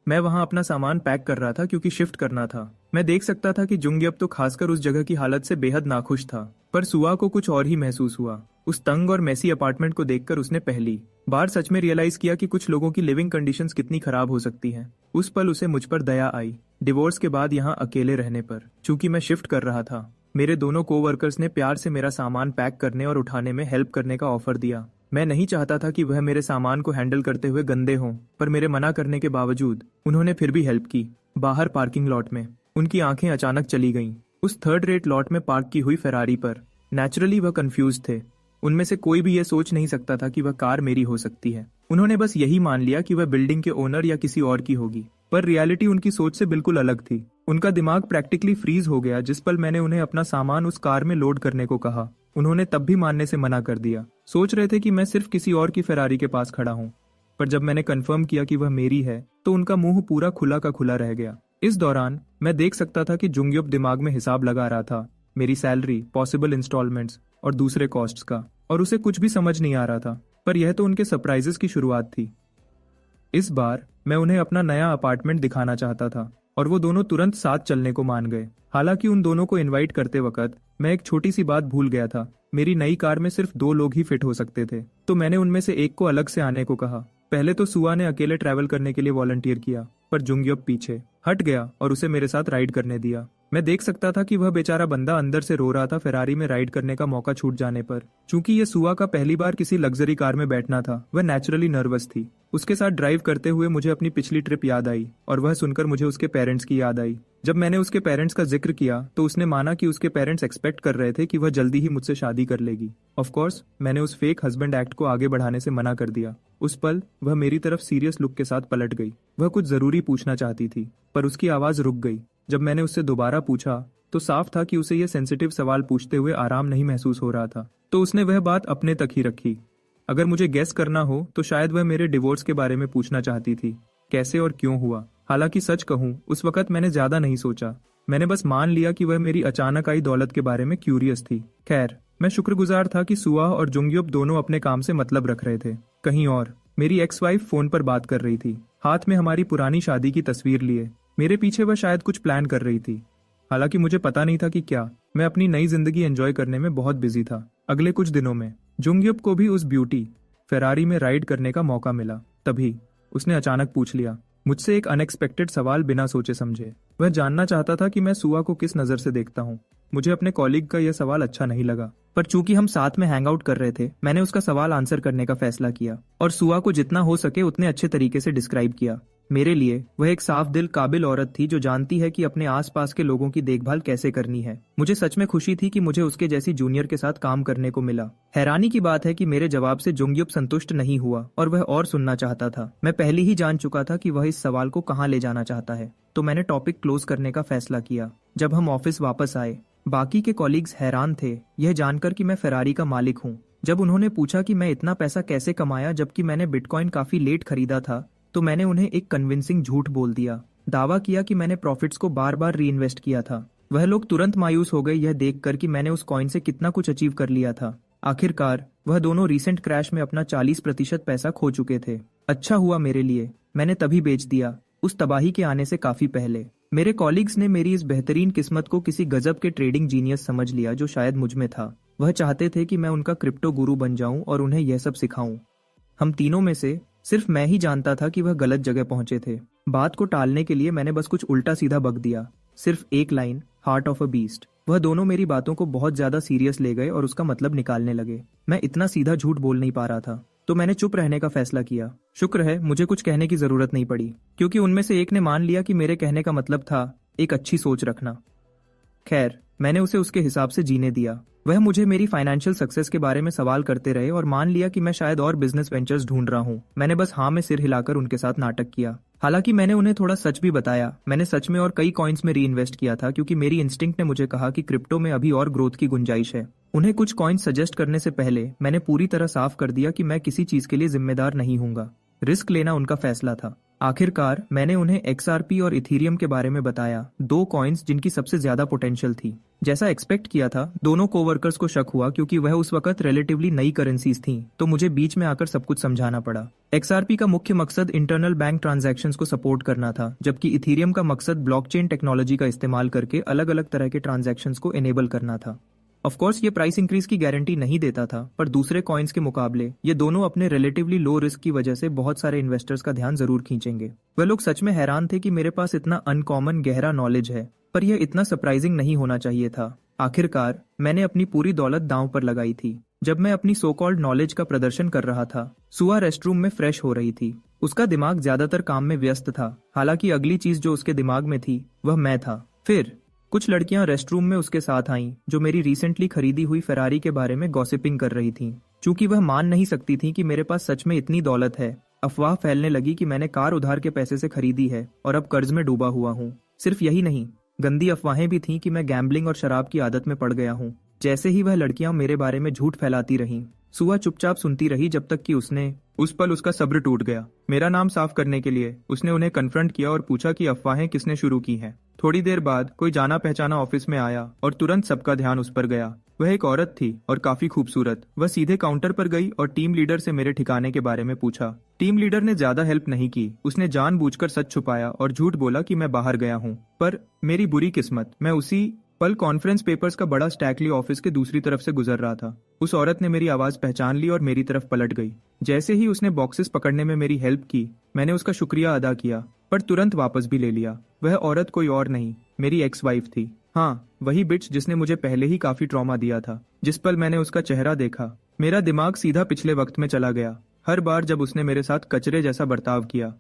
[SPEAKER 1] मैं वहां अपना सामान पैक कर रहा था क्योंकि शिफ्ट करना था। मैं देख सकता था कि जुंगयप तो खासकर उस जगह की हालत से बेहद नाखुश था, पर सुहा को कुछ और ही महसूस हुआ। उस तंग और मैसी अपार्टमेंट को देखकर उसने पहली बार सच में रियलाइज किया कि कुछ लोगों की लिविंग कंडीशंस कितनी खराब हो सकती हैं। उस पल उसे मुझ पर दया आई, डिवोर्स के बाद यहाँ अकेले रहने पर। चूंकि मैं शिफ्ट कर रहा था, मेरे दोनों कोवर्कर्स ने प्यार से मेरा सामान पैक करने और उठाने में हेल्प करने का ऑफर दिया। मैं नहीं चाहता था कि वह मेरे सामान को हैंडल करते हुए गंदे हों, पर मेरे मना करने के बावजूद उन्होंने फिर भी हेल्प की। बाहर पार्किंग लॉट में उनकी आंखें अचानक चली गईं, उस थर्ड रेट लॉट में पार्क की हुई फेरारी पर। नेचुरली वह कंफ्यूज थे। उनमें से कोई भी यह सोच नहीं सकता था कि वह कार मेरी हो सकती है। उन्होंने बस यही मान लिया कि वह बिल्डिंग के ओनर या किसी और की होगी, पर रियलिटी उनकी सोच से बिल्कुल अलग थी। उनका दिमाग प्रैक्टिकली फ्रीज हो गया जिस पल मैंने उन्हें अपना सामान उस कार में लोड करने को कहा। उन्होंने तब भी मानने से मना कर दिया। सोच रहे थे कि मैं सिर्फ किसी और की फेरारी के पास खड़ा हूँ, पर जब मैंने कंफर्म किया कि वह मेरी है तो उनका मुंह पूरा खुला का खुला रह गया। इस दौरान मैं देख सकता था कि जुंगयप दिमाग में हिसाब लगा रहा था, मेरी सैलरी, पॉसिबल इंस्टॉलमेंट्स और दूसरे कॉस्ट्स का, और उसे कुछ भी समझ नहीं आ रहा था। पर यह तो उनके सरप्राइजेस की शुरुआत थी। इस बार मैं उन्हें अपना नया अपार्टमेंट दिखाना चाहता था और वो दोनों तुरंत साथ चलने को मान गए। हालांकि उन दोनों को इनवाइट करते वक्त मैं एक छोटी सी बात भूल गया था। मेरी नई कार में सिर्फ 2 लोग ही फिट हो सकते थे, तो मैंने उनमें से एक को अलग से आने को कहा। पहले तो सुहा ने अकेले ट्रैवल करने के लिए वॉलंटियर किया, पर जुंगयप पीछे हट गया और उसे मेरे साथ राइड करने दिया। मैं देख सकता था कि वह बेचारा बंदा अंदर से रो रहा था फेरारी में राइड करने का मौका छूट जाने पर। चूंकि ये सुहा का पहली बार किसी लग्जरी कार में बैठना था, वह नेचुरली नर्वस थी। उसके साथ ड्राइव करते हुए मुझे अपनी पिछली ट्रिप याद आई और वह सुनकर मुझे उसके पेरेंट्स की याद आई। जब मैंने उसके पेरेंट्स का जिक्र किया तो उसने माना कि उसके पेरेंट्स एक्सपेक्ट कर रहे थे कि वह जल्दी ही मुझसे शादी कर लेगी। ऑफ कोर्स मैंने उस फेक हस्बैंड एक्ट को आगे बढ़ाने से मना कर दिया। उस पल वह मेरी तरफ सीरियस लुक के साथ पलट गई। वह कुछ जरूरी पूछना चाहती थी, पर उसकी आवाज रुक गई। जब मैंने उससे दोबारा पूछा तो साफ था कि उसे यह सेंसिटिव सवाल पूछते हुए आराम नहीं महसूस हो रहा था, तो उसने वह बात अपने तक ही रखी। अगर मुझे गेस करना हो तो शायद वह मेरे डिवोर्स के बारे में पूछना चाहती थी, कैसे और क्यों हुआ। हालांकि सच कहूं, उस वक्त मैंने ज्यादा नहीं सोचा। मैंने बस मान लिया कि वह मेरी अचानक आई दौलत के बारे में क्यूरियस थी। खैर, मैं शुक्रगुजार था कि सुहा और जुंगयप दोनों अपने काम से मतलब रख रहे थे। कहीं और मेरी एक्स वाइफ फोन पर बात कर रही थी, हाथ में हमारी पुरानी शादी की तस्वीर लिए। मेरे पीछे वह शायद कुछ प्लान कर रही थी। हालांकि मुझे पता नहीं था कि क्या। मैं अपनी नई जिंदगी एंजॉय करने में बहुत बिजी था। अगले कुछ दिनों में जुंगयप को भी उस ब्यूटी फेरारी में राइड करने का मौका मिला। तभी उसने अचानक पूछ लिया मुझसे एक अनएक्सपेक्टेड सवाल बिना सोचे समझे। वह जानना चाहता था कि मैं सुहा को किस नजर से देखता हूँ। मुझे अपने कॉलीग का यह सवाल अच्छा नहीं लगा, पर चूंकि हम साथ में हैंग आउट कर रहे थे, मैंने उसका सवाल आंसर करने का फैसला किया और सुहा को जितना हो सके उतने अच्छे तरीके से डिस्क्राइब किया। मेरे लिए वह एक साफ दिल काबिल औरत थी जो जानती है कि अपने आसपास के लोगों की देखभाल कैसे करनी है। मुझे सच में खुशी थी कि मुझे उसके जैसी जूनियर के साथ काम करने को मिला। हैरानी की बात है कि मेरे जवाब से जुंगयप संतुष्ट नहीं हुआ और वह और सुनना चाहता था। मैं पहले ही जान चुका था कि वह इस सवाल को कहाँ ले जाना चाहता है, तो मैंने टॉपिक क्लोज करने का फैसला किया। जब हम ऑफिस वापस आए, बाकी के कॉलीग्स हैरान थे यह जानकर कि मैं फेरारी का मालिक हूँ। जब उन्होंने पूछा कि मैं इतना पैसा कैसे कमाया जबकि मैंने बिटकॉइन काफी लेट खरीदा था, तो मैंने उन्हें एक कन्विंसिंग झूठ बोल दिया। दावा किया कि मैंने प्रॉफिट्स को बार बार री इन्वेस्ट किया था। वह लोग तुरंत मायूस हो गए यह देखकर कि मैंने उस कॉइन से कितना कुछ अचीव कर लिया था। आखिरकार वह दोनों रीसेंट क्रैश में अपना 40% पैसा खो चुके थे। अच्छा हुआ मेरे लिए, मैंने तभी बेच दिया, उस तबाही के आने से काफी पहले। मेरे कॉलीग्स ने मेरी इस बेहतरीन किस्मत को किसी गजब के ट्रेडिंग जीनियस समझ लिया जो शायद मुझ में था। वह चाहते थे कि मैं उनका क्रिप्टो गुरु बन जाऊं और उन्हें यह सब सिखाऊं। हम तीनों में से सिर्फ मैं ही जानता था कि वह गलत जगह पहुंचे थे। बात को टालने के लिए मैंने बस कुछ उल्टा सीधा बक दिया, सिर्फ एक line, heart of a beast. वह दोनों मेरी बातों को बहुत ज्यादा सीरियस ले गए और उसका मतलब निकालने लगे। मैं इतना सीधा झूठ बोल नहीं पा रहा था, तो मैंने चुप रहने का फैसला किया। शुक्र है मुझे कुछ कहने की जरूरत नहीं पड़ी, क्योंकि उनमें से एक ने मान लिया कि मेरे कहने का मतलब था एक अच्छी सोच रखना। खैर, मैंने उसे उसके हिसाब से जीने दिया। वह मुझे मेरी फाइनेंशियल सक्सेस के बारे में सवाल करते रहे और मान लिया कि मैं शायद और बिजनेस वेंचर्स ढूंढ रहा हूँ। मैंने बस हाँ में सिर हिलाकर उनके साथ नाटक किया। हालांकि मैंने उन्हें थोड़ा सच भी बताया। मैंने सच में और कई कॉइन्स में री इन्वेस्ट किया था, क्योंकि मेरी इंस्टिंक्ट ने मुझे कहा कि क्रिप्टो में अभी और ग्रोथ की गुंजाइश है। उन्हें कुछ कॉइन्स सजेस्ट करने से पहले मैंने पूरी तरह साफ कर दिया कि मैं किसी चीज के लिए जिम्मेदार नहीं हूंगा। रिस्क लेना उनका फैसला था। आखिरकार मैंने उन्हें XRP और इथीरियम के बारे में बताया, दो कॉइन्स जिनकी सबसे ज्यादा पोटेंशियल थी। जैसा एक्सपेक्ट किया था, दोनों कोवर्कर्स को शक हुआ क्योंकि वह उस वक्त रिलेटिवली नई करेंसीज थीं, तो मुझे बीच में आकर सब कुछ समझाना पड़ा। XRP का मुख्य मकसद इंटरनल बैंक ट्रांजैक्शंस को सपोर्ट करना था, जबकि इथीरियम का मकसद ब्लॉकचेन टेक्नोलॉजी का इस्तेमाल करके अलग अलग तरह के ट्रांजैक्शंस को एनेबल करना था। ऑफ कोर्स ये प्राइस इंक्रीज की गारंटी नहीं देता था, पर दूसरे कॉइन्स के मुकाबले ये दोनों अपने रिलेटिवली लो रिस्क की वजह से बहुत सारे इन्वेस्टर्स का ध्यान जरूर खींचेंगे। वह लोग सच में हैरान थे कि मेरे पास इतना अनकॉमन गहरा नॉलेज है, पर यह इतना सरप्राइजिंग नहीं होना चाहिए था। आखिरकार मैंने अपनी पूरी दौलत दांव पर लगाई थी। जब मैं अपनी सो कॉल्ड नॉलेज का प्रदर्शन कर रहा था, सुआ रेस्टरूम में फ्रेश हो रही थी। उसका दिमाग ज्यादातर काम में व्यस्त था। हालांकि अगली चीज जो उसके दिमाग में थी वह मैं था। फिर कुछ लड़कियां रेस्टरूम में उसके साथ आईं, जो मेरी रिसेंटली खरीदी हुई फेरारी के बारे में गॉसिपिंग कर रही थीं। चूंकि वह मान नहीं सकती थी कि मेरे पास सच में इतनी दौलत है, अफवाह फैलने लगी कि मैंने कार उधार के पैसे से खरीदी है और अब कर्ज में डूबा हुआ हूँ। सिर्फ यही नहीं, गंदी अफवाहें भी थीं कि मैं गैम्बलिंग और शराब की आदत में पड़ गया हूँ। जैसे ही वह लड़कियां मेरे बारे में झूठ फैलाती रहीं, सुआ चुपचाप सुनती रही जब तक कि उस पल उसका सब्र टूट गया। मेरा नाम साफ करने के लिए उसने उन्हें कन्फ्रंट किया और पूछा कि अफवाहें किसने शुरू की हैं। थोड़ी देर बाद कोई जाना पहचाना ऑफिस में आया और तुरंत सबका ध्यान उस पर गया। वह एक औरत थी और काफी खूबसूरत। वह सीधे काउंटर पर गई और टीम लीडर से मेरे ठिकाने के बारे में पूछा। टीम लीडर ने ज्यादा हेल्प नहीं की। उसने जानबूझकर सच छुपाया और झूठ बोला कि मैं बाहर गया हूँ। पर मेरी बुरी किस्मत, मैं उसी पल कॉन्फ्रेंस पेपर्स का बड़ा स्टैक लिए ऑफिस के दूसरी तरफ से गुजर रहा था। उस औरत ने मेरी आवाज पहचान ली और मेरी तरफ पलट गई। जैसे ही उसने बॉक्सेस पकड़ने में मेरी हेल्प की, मैंने उसका शुक्रिया अदा किया, पर तुरंत वापस भी ले लिया। वह औरत कोई और नहीं, मेरी एक्स वाइफ थी। हाँ, वही बिच जिसने मुझे पहले ही काफी ट्रॉमा दिया था। जिस पल मैंने उसका चेहरा देखा, मेरा दिमाग सीधा पिछले वक्त में चला गया। हर बार जब उसने मेरे साथ कचरे जैसा बर्ताव किया।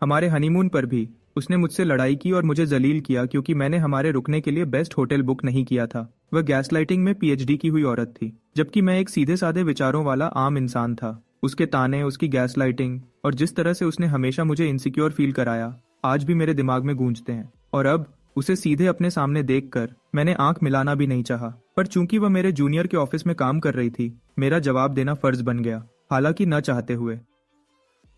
[SPEAKER 1] हमारे हनीमून पर भी उसने मुझसे लड़ाई की और मुझे जलील किया क्योंकि मैंने हमारे रुकने के लिए बेस्ट होटल बुक नहीं किया था। वह गैसलाइटिंग में PhD की हुई औरत थी, जबकि मैं एक सीधे साधे विचारों वाला आम इंसान था। उसके ताने, उसकी गैसलाइटिंग और जिस तरह से उसने हमेशा मुझे इनसिक्योर फील कराया, आज भी मेरे दिमाग में गूंजते हैं। और अब उसे सीधे अपने सामने देखकर मैंने आंख मिलाना भी नहीं चाहा। पर चूंकि वह मेरे जूनियर के ऑफिस में काम कर रही थी, मेरा जवाब देना फर्ज बन गया, हालांकि न चाहते हुए।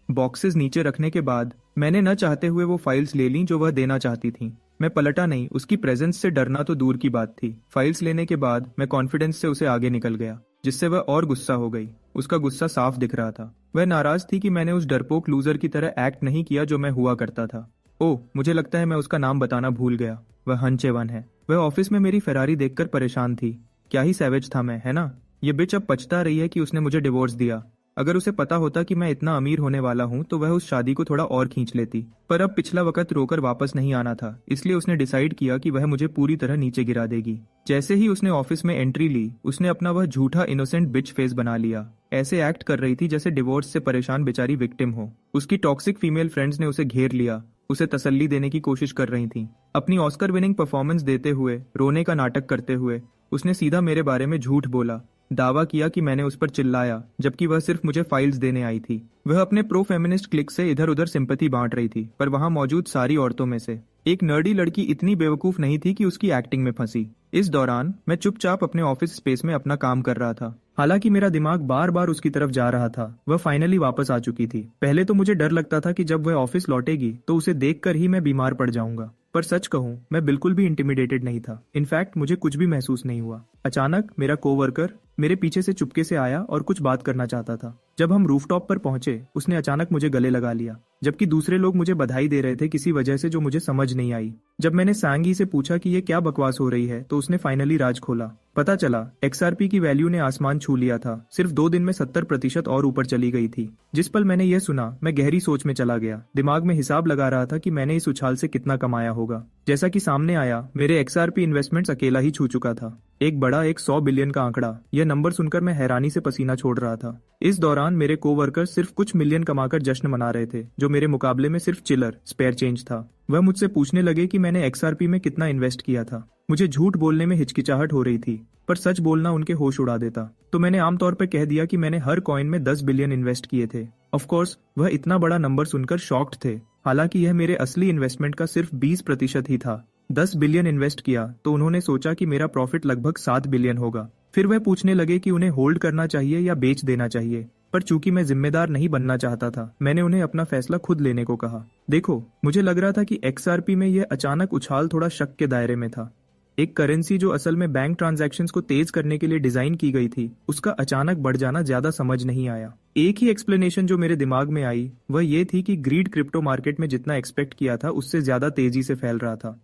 [SPEAKER 1] बॉक्सेस नीचे रखने के बाद मैंने न चाहते हुए वो फाइल्स ले लीं जो वह देना चाहती थी। मैं पलटा नहीं, उसकी प्रेजेंस से डरना तो दूर की बात थी। फाइल्स लेने के बाद मैं कॉन्फिडेंस से उसे आगे निकल गया, जिससे वह और गुस्सा हो गई। उसका गुस्सा साफ दिख रहा था। वह नाराज थी कि मैंने उस डरपोक लूजर की तरह एक्ट नहीं किया जो मैं हुआ करता था। ओह, मुझे लगता है मैं उसका नाम बताना भूल गया। वह हंचेवन है। वह ऑफिस में मेरी फेरारी देखकर परेशान थी। क्या ही सैवेज था मैं, है ना? ये बिच अब पछता रही है कि उसने मुझे डिवोर्स दिया। अगर उसे पता होता कि मैं इतना अमीर होने वाला हूँ तो वह उस शादी को थोड़ा और खींच लेती। पर अब पिछला वक्त रोकर वापस नहीं आना था, इसलिए उसने डिसाइड किया कि वह मुझे पूरी तरह नीचे गिरा देगी। जैसे ही उसने ऑफिस में एंट्री ली, उसने अपना वह झूठा इनोसेंट बिच फेस बना लिया। ऐसे एक्ट कर रही थी जैसे डिवोर्स से परेशान बेचारी विक्टिम हो। उसकी टॉक्सिक फीमेल फ्रेंड्स ने उसे घेर लिया, उसे तसल्ली देने की कोशिश कर रही थी। अपनी ऑस्कर विनिंग परफॉर्मेंस देते हुए, रोने का नाटक करते हुए उसने सीधा मेरे बारे में झूठ बोला। दावा किया कि मैंने उस पर चिल्लाया, जबकि वह सिर्फ मुझे फाइल्स देने आई थी। वह अपने प्रो फेमिनिस्ट क्लिक से इधर उधर सिंपैथी बांट रही थी, पर वहां मौजूद सारी औरतों में से एक नर्डी लड़की इतनी बेवकूफ नहीं थी कि उसकी एक्टिंग में फंसी। इस दौरान मैं चुपचाप अपने ऑफिस स्पेस में अपना काम कर रहा था। हालांकि मेरा दिमाग बार बार उसकी तरफ जा रहा था। वह फाइनली वापस आ चुकी थी। पहले तो मुझे डर लगता था कि जब वह ऑफिस लौटेगी तो उसे देखकर ही मैं बीमार पड़ जाऊंगा, पर सच कहूं मैं बिल्कुल भी इंटिमिडेटेड नहीं था। इनफैक्ट मुझे कुछ भी महसूस नहीं हुआ। अचानक मेरा कोवर्कर मेरे पीछे से चुपके से आया और कुछ बात करना चाहता था। जब हम रूफटॉप पर पहुंचे उसने अचानक मुझे गले लगा लिया, जबकि दूसरे लोग मुझे बधाई दे रहे थे किसी वजह से जो मुझे समझ नहीं आई। जब मैंने सांगी से पूछा कि ये क्या बकवास हो रही है तो उसने फाइनली राज खोला। पता चला XRP की वैल्यू ने आसमान छू लिया था। सिर्फ 2 दिन में 70% और ऊपर चली गई थी। जिस पल मैंने यह सुना मैं गहरी सोच में चला गया। दिमाग में हिसाब लगा रहा था कि मैंने इस उछाल से कितना कमाया होगा। जैसा कि सामने आया मेरे XRP इन्वेस्टमेंट्स अकेला ही छू चुका था। एक बड़ा 100 बिलियन का आंकड़ा। यह नंबर सुनकर मैं हैरानी से पसीना छोड़ रहा था। इस दौरान मेरे कोवर्कर सिर्फ कुछ मिलियन कमाकर जश्न मना रहे थे, जो मेरे मुकाबले में सिर्फ चिलर स्पेयर चेंज था। वह मुझसे पूछने लगे कि मैंने XRP में कितना इन्वेस्ट किया था। मुझे झूठ बोलने में हिचकिचाहट हो रही थी, पर सच बोलना उनके होश उड़ा देता। तो मैंने आमतौर पर कह दिया कि मैंने हर कॉइन में 10 बिलियन इन्वेस्ट किए थे। ऑफ कोर्स वह इतना बड़ा नंबर सुनकर शॉक्ड थे। हालांकि यह मेरे असली इन्वेस्टमेंट का सिर्फ 20% ही था। 10 बिलियन इन्वेस्ट किया तो उन्होंने सोचा कि मेरा प्रॉफिट लगभग 7 बिलियन होगा। फिर वह पूछने लगे कि उन्हें होल्ड करना चाहिए या बेच देना चाहिए, पर चूंकि मैं जिम्मेदार नहीं बनना चाहता था मैंने उन्हें अपना फैसला खुद लेने को कहा। देखो, मुझे लग रहा था कि XRP में यह अचानक उछाल थोड़ा शक के दायरे में था। एक करेंसी जो असल में बैंक ट्रांजैक्शंस को तेज करने के लिए डिजाइन की गई थी, उसका अचानक बढ़ जाना ज्यादा समझ नहीं आया। एक ही एक्सप्लेनेशन जो मेरे दिमाग में आई वह ये थी कि ग्रीड क्रिप्टो मार्केट में जितना एक्सपेक्ट किया था उससे ज्यादा तेजी से फैल रहा था।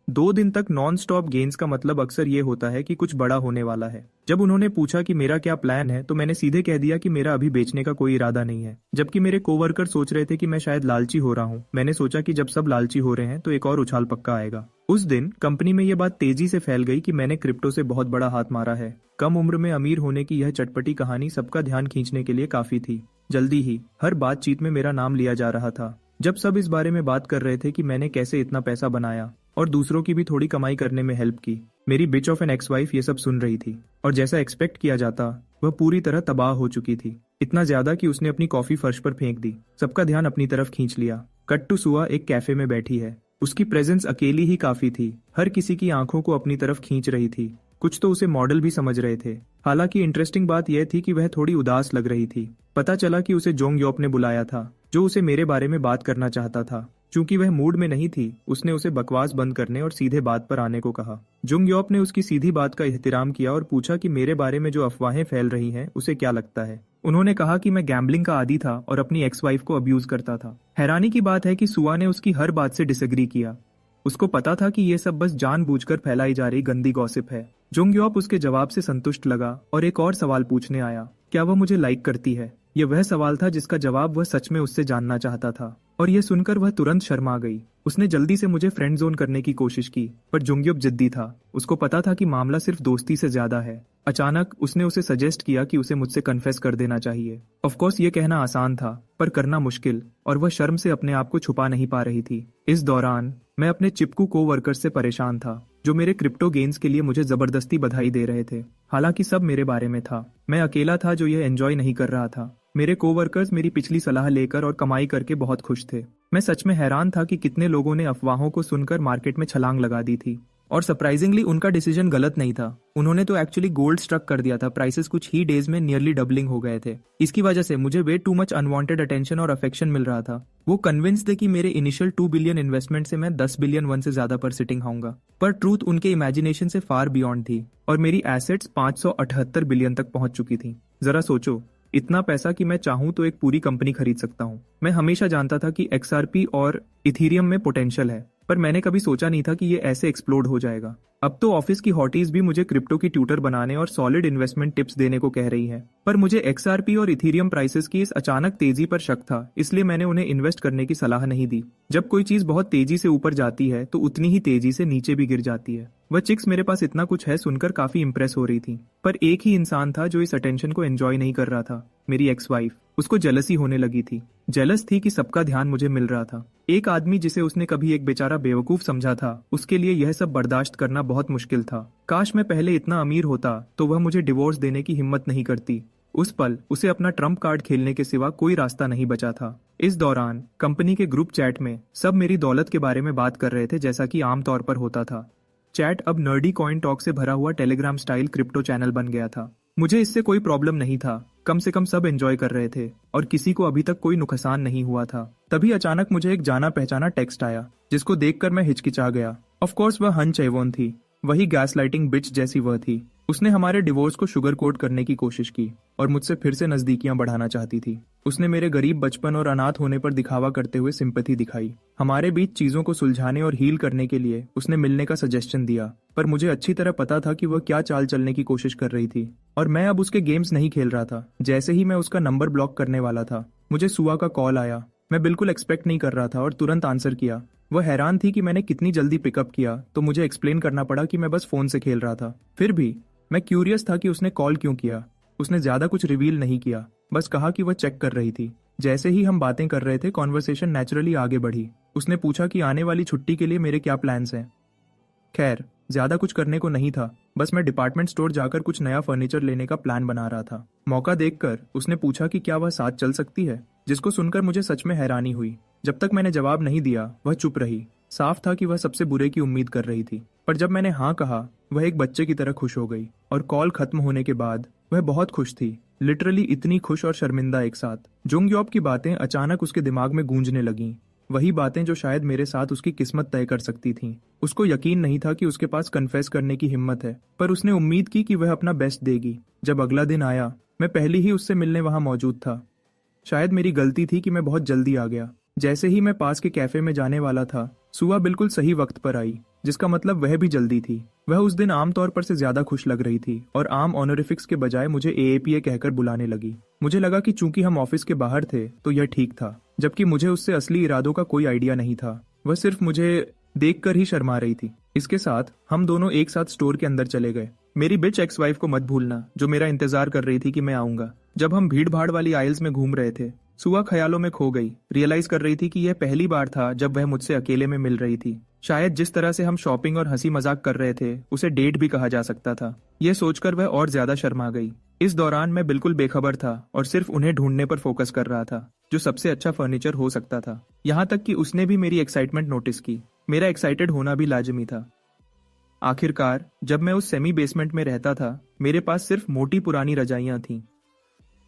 [SPEAKER 1] 2 दिन तक नॉन स्टॉप गेन्स का मतलब अक्सर ये होता है कि कुछ बड़ा होने वाला है। जब उन्होंने पूछा कि मेरा क्या प्लान है तो मैंने सीधे कह दिया कि मेरा अभी बेचने का कोई इरादा नहीं है। जबकि मेरे कोवर्कर सोच रहे थे कि मैं शायद लालची हो रहा हूँ। मैंने सोचा कि जब सब लालची हो रहे हैं तो एक और उछाल पक्का आएगा। उस दिन कंपनी में यह बात तेजी से फैल गई कि मैंने क्रिप्टो से बहुत बड़ा हाथ मारा है। कम उम्र में अमीर होने की यह चटपटी कहानी सबका ध्यान खींचने के लिए काफी थी। जल्दी ही हर बातचीत में मेरा नाम लिया जा रहा था। जब सब इस बारे में बात कर रहे थे कि मैंने कैसे इतना पैसा बनाया और दूसरों की भी थोड़ी कमाई करने में हेल्प की, मेरी bitch of an ex wife ये सब सुन रही थी। और जैसा एक्सपेक्ट किया जाता वह पूरी तरह तबाह हो चुकी थी। इतना ज्यादा कि उसने अपनी कॉफी फर्श पर फेंक दी। सबका ध्यान अपनी तरफ खींच लिया। कट टू सुआ एक कैफे में बैठी है। उसकी प्रेजेंस अकेली ही काफी थी। हर किसी की आंखों को अपनी तरफ खींच रही थी। कुछ तो उसे मॉडल भी समझ रहे थे। हालांकि इंटरेस्टिंग बात यह थी कि वह थोड़ी उदास लग रही थी। पता चला कि उसे जोंग योप ने बुलाया था, जो उसे मेरे बारे में बात करना चाहता था। चूंकि वह मूड में नहीं थी, उसने उसे बकवास बंद करने और सीधे बात पर आने को कहा। जुंग योप ने उसकी सीधी बात का एहतिराम किया और पूछा कि मेरे बारे में जो अफवाहें फैल रही हैं उसे क्या लगता है। उन्होंने कहा कि मैं गैम्बलिंग का आदी था और अपनी एक्स वाइफ को अब्यूज करता था। हैरानी की बात है कि सुआ ने उसकी हर बात से डिसएग्री किया। उसको पता था कि ये सब बस जानबूझकर फैलाई जा रही गंदी गॉसिप है। जुंग योप उसके जवाब से संतुष्ट लगा और एक और सवाल पूछने आया, क्या वह मुझे लाइक करती है? यह वह सवाल था जिसका जवाब वह सच में उससे जानना चाहता था। और यह सुनकर वह तुरंत शर्मा गई। उसने जल्दी से मुझे फ्रेंड जोन करने की कोशिश की, पर जुंगयोप जिद्दी था। उसको पता था कि मामला सिर्फ दोस्ती से ज्यादा है। अचानक उसने उसे सजेस्ट किया कि उसे मुझसे कन्फेस कर देना चाहिए। ऑफ कोर्स ये कहना आसान था, पर करना मुश्किल, और वह शर्म से अपने आप को छुपा नहीं पा रही थी। इस दौरान मैं अपने चिपकू कोवर्कर्स से परेशान था, जो मेरे क्रिप्टो गेन्स के लिए मुझे जबरदस्ती बधाई दे रहे थे। हालांकि सब मेरे बारे में था। मैं अकेला था जो यह एंजॉय नहीं कर रहा था। मेरे कोवर्कर्स मेरी पिछली सलाह लेकर और कमाई करके बहुत खुश थे। मैं सच में हैरान था कि कितने लोगों ने अफवाहों को सुनकर मार्केट में छलांग लगा दी थी। और सरप्राइजिंगली उनका डिसीजन गलत नहीं था। उन्होंने तो एक्चुअली गोल्ड स्ट्रक कर दिया था। प्राइसेस कुछ ही डेज में नियरली डबलिंग हो गए थे। इसकी वजह से मुझे way too much unwanted attention और अफेक्शन मिल रहा था। वो कन्विंस थे कि मेरे इनिशियल 2 बिलियन इन्वेस्टमेंट से मैं 10 बिलियन वन से ज्यादा पर सिटिंग होऊंगा। पर ट्रूथ उनके इमेजिनेशन से फार बियॉन्ड थी और मेरी एसेट्स 578 बिलियन तक पहुंच चुकी थी। जरा सोचो, इतना पैसा कि मैं चाहूं तो एक पूरी कंपनी खरीद सकता हूं। मैं हमेशा जानता था कि XRP और इथेरियम में पोटेंशियल है, पर मैंने कभी सोचा नहीं था कि ये ऐसे एक्सप्लोड हो जाएगा। अब तो ऑफिस की हॉटीज भी मुझे क्रिप्टो की ट्यूटर बनाने और सॉलिड इन्वेस्टमेंट टिप्स देने को कह रही है। पर मुझे XRP और इथेरियम प्राइसेस की इस अचानक तेजी पर शक था, इसलिए मैंने उन्हें इन्वेस्ट करने की सलाह नहीं दी। जब कोई चीज बहुत तेजी से ऊपर जाती है तो उतनी ही तेजी से नीचे भी गिर जाती है। वह चिक्स मेरे पास इतना कुछ है सुनकर काफी इंप्रेस हो रही थी, पर एक ही इंसान था जो इस अटेंशन को एंजॉय नहीं कर रहा था, मेरी एक्स वाइफ। उसको जेलसी होने लगी थी। जेलस थी कि सबका ध्यान मुझे मिल रहा था। एक आदमी जिसे उसने कभी एक बेचारा बेवकूफ समझा था, उसके लिए यह सब बर्दाश्त करना बहुत मुश्किल था। काश मैं पहले इतना अमीर होता तो वह मुझे डिवोर्स देने की हिम्मत नहीं करती। उस पल उसे अपना ट्रम्प कार्ड खेलने के सिवा कोई रास्ता नहीं बचा था। इस दौरान कंपनी के ग्रुप चैट में सब मेरी दौलत के बारे में बात कर रहे थे, जैसा कि आम तौर पर होता था। चैट अब नर्डी कॉइन टॉक से भरा हुआ टेलीग्राम स्टाइल क्रिप्टो चैनल बन गया था। मुझे इससे कोई प्रॉब्लम नहीं था, कम से कम सब एंजॉय कर रहे थे और किसी को अभी तक कोई नुकसान नहीं हुआ था। तभी अचानक मुझे एक जाना पहचाना टेक्स्ट आया, जिसको देखकर मैं हिचकिचा गया। ऑफ कोर्स वह हन चेवोन थी, वही गैस लाइटिंग बिच जैसी वह थी। उसने हमारे डिवोर्स को शुगर कोट करने की कोशिश की और मुझसे फिर से नजदीकियां बढ़ाना चाहती थी। उसने मेरे गरीब बचपन और अनाथ होने पर दिखावा करते हुए सिंपैथी दिखाई। हमारे बीच चीजों को सुलझाने और हील करने के लिए उसने मिलने का सजेशन दिया, पर मुझे अच्छी तरह पता था कि वह क्या चाल चलने की कोशिश कर रही थी और मैं अब उसके गेम्स नहीं खेल रहा था। जैसे ही मैं उसका नंबर ब्लॉक करने वाला था, मुझे सुआ का कॉल आया। मैं बिल्कुल एक्सपेक्ट नहीं कर रहा था और तुरंत आंसर किया। वह हैरान थी कि मैंने कितनी जल्दी पिकअप किया, तो मुझे एक्सप्लेन करना पड़ा कि मैं बस फोन से खेल रहा था। फिर भी मैं क्यूरियस था कि उसने कॉल क्यों किया। उसने ज्यादा कुछ रिवील नहीं किया, बस कहा कि वह चेक कर रही थी। जैसे ही हम बातें कर रहे थे, कॉन्वर्सेशन नेचुरली आगे बढ़ी। उसने पूछा कि आने वाली छुट्टी के लिए मेरे क्या प्लान्स हैं। खैर, ज्यादा कुछ करने को नहीं था, बस मैं डिपार्टमेंट स्टोर जाकर कुछ नया फर्नीचर लेने का प्लान बना रहा था। मौका देखकर उसने पूछा कि क्या वह साथ चल सकती है, जिसको सुनकर मुझे सच में हैरानी हुई। जब तक मैंने जवाब नहीं दिया, वह चुप रही। साफ था कि वह सबसे बुरे की उम्मीद कर रही थी, पर जब मैंने हाँ कहा, वह एक बच्चे की तरह खुश हो गई। और कॉल खत्म होने के बाद वह बहुत खुश थी, लिटरली इतनी खुश और शर्मिंदा एक साथ। जुंगयोप की बातें अचानक उसके दिमाग में गूंजने लगीं, वही बातें जो शायद मेरे साथ उसकी किस्मत तय कर सकती थीं। उसको यकीन नहीं था कि उसके पास कन्फेस करने की हिम्मत है, पर उसने उम्मीद की कि वह अपना बेस्ट देगी। जब अगला दिन आया, मैं पहले ही उससे मिलने वहां मौजूद था। शायद मेरी गलती थी कि मैं बहुत जल्दी आ गया। जैसे ही मैं पास के कैफे में जाने वाला था, सुआ बिल्कुल सही वक्त पर आई, जिसका मतलब वह भी जल्दी थी। वह उस दिन आमतौर पर से ज्यादा खुश लग रही थी और आम ऑनरिफिक्स के बजाय मुझे एएपीए कहकर बुलाने लगी। मुझे लगा कि चूंकि हम ऑफिस के बाहर थे तो यह ठीक था, जबकि मुझे उससे असली इरादों का कोई आइडिया नहीं था। वह सिर्फ मुझे देखकर ही शर्मा रही थी। इसके साथ हम दोनों एक साथ स्टोर के अंदर चले गए। मेरी बिच एक्स वाइफ को मत भूलना, जो मेरा इंतजार कर रही थी कि मैं आऊंगा। जब हम भीड़ भाड़ वाली आइल्स में घूम रहे थे, सुआ ख्यालों में खो गई। रियलाइज कर रही थी कि यह पहली बार था जब वह मुझसे अकेले में मिल रही थी। शायद जिस तरह से हम शॉपिंग और हंसी मजाक कर रहे थे, उसे डेट भी कहा जा सकता था। यह सोचकर वह और ज्यादा शर्मा गई। इस दौरान मैं बिल्कुल बेखबर था और सिर्फ उन्हें ढूंढने पर फोकस कर रहा था, जो सबसे अच्छा फर्नीचर हो सकता था। यहाँ तक कि उसने भी मेरी एक्साइटमेंट नोटिस की। मेरा एक्साइटेड होना भी लाजमी था। आखिरकार जब मैं उस सेमी बेसमेंट में रहता था, मेरे पास सिर्फ मोटी पुरानी रजाइयां थीं।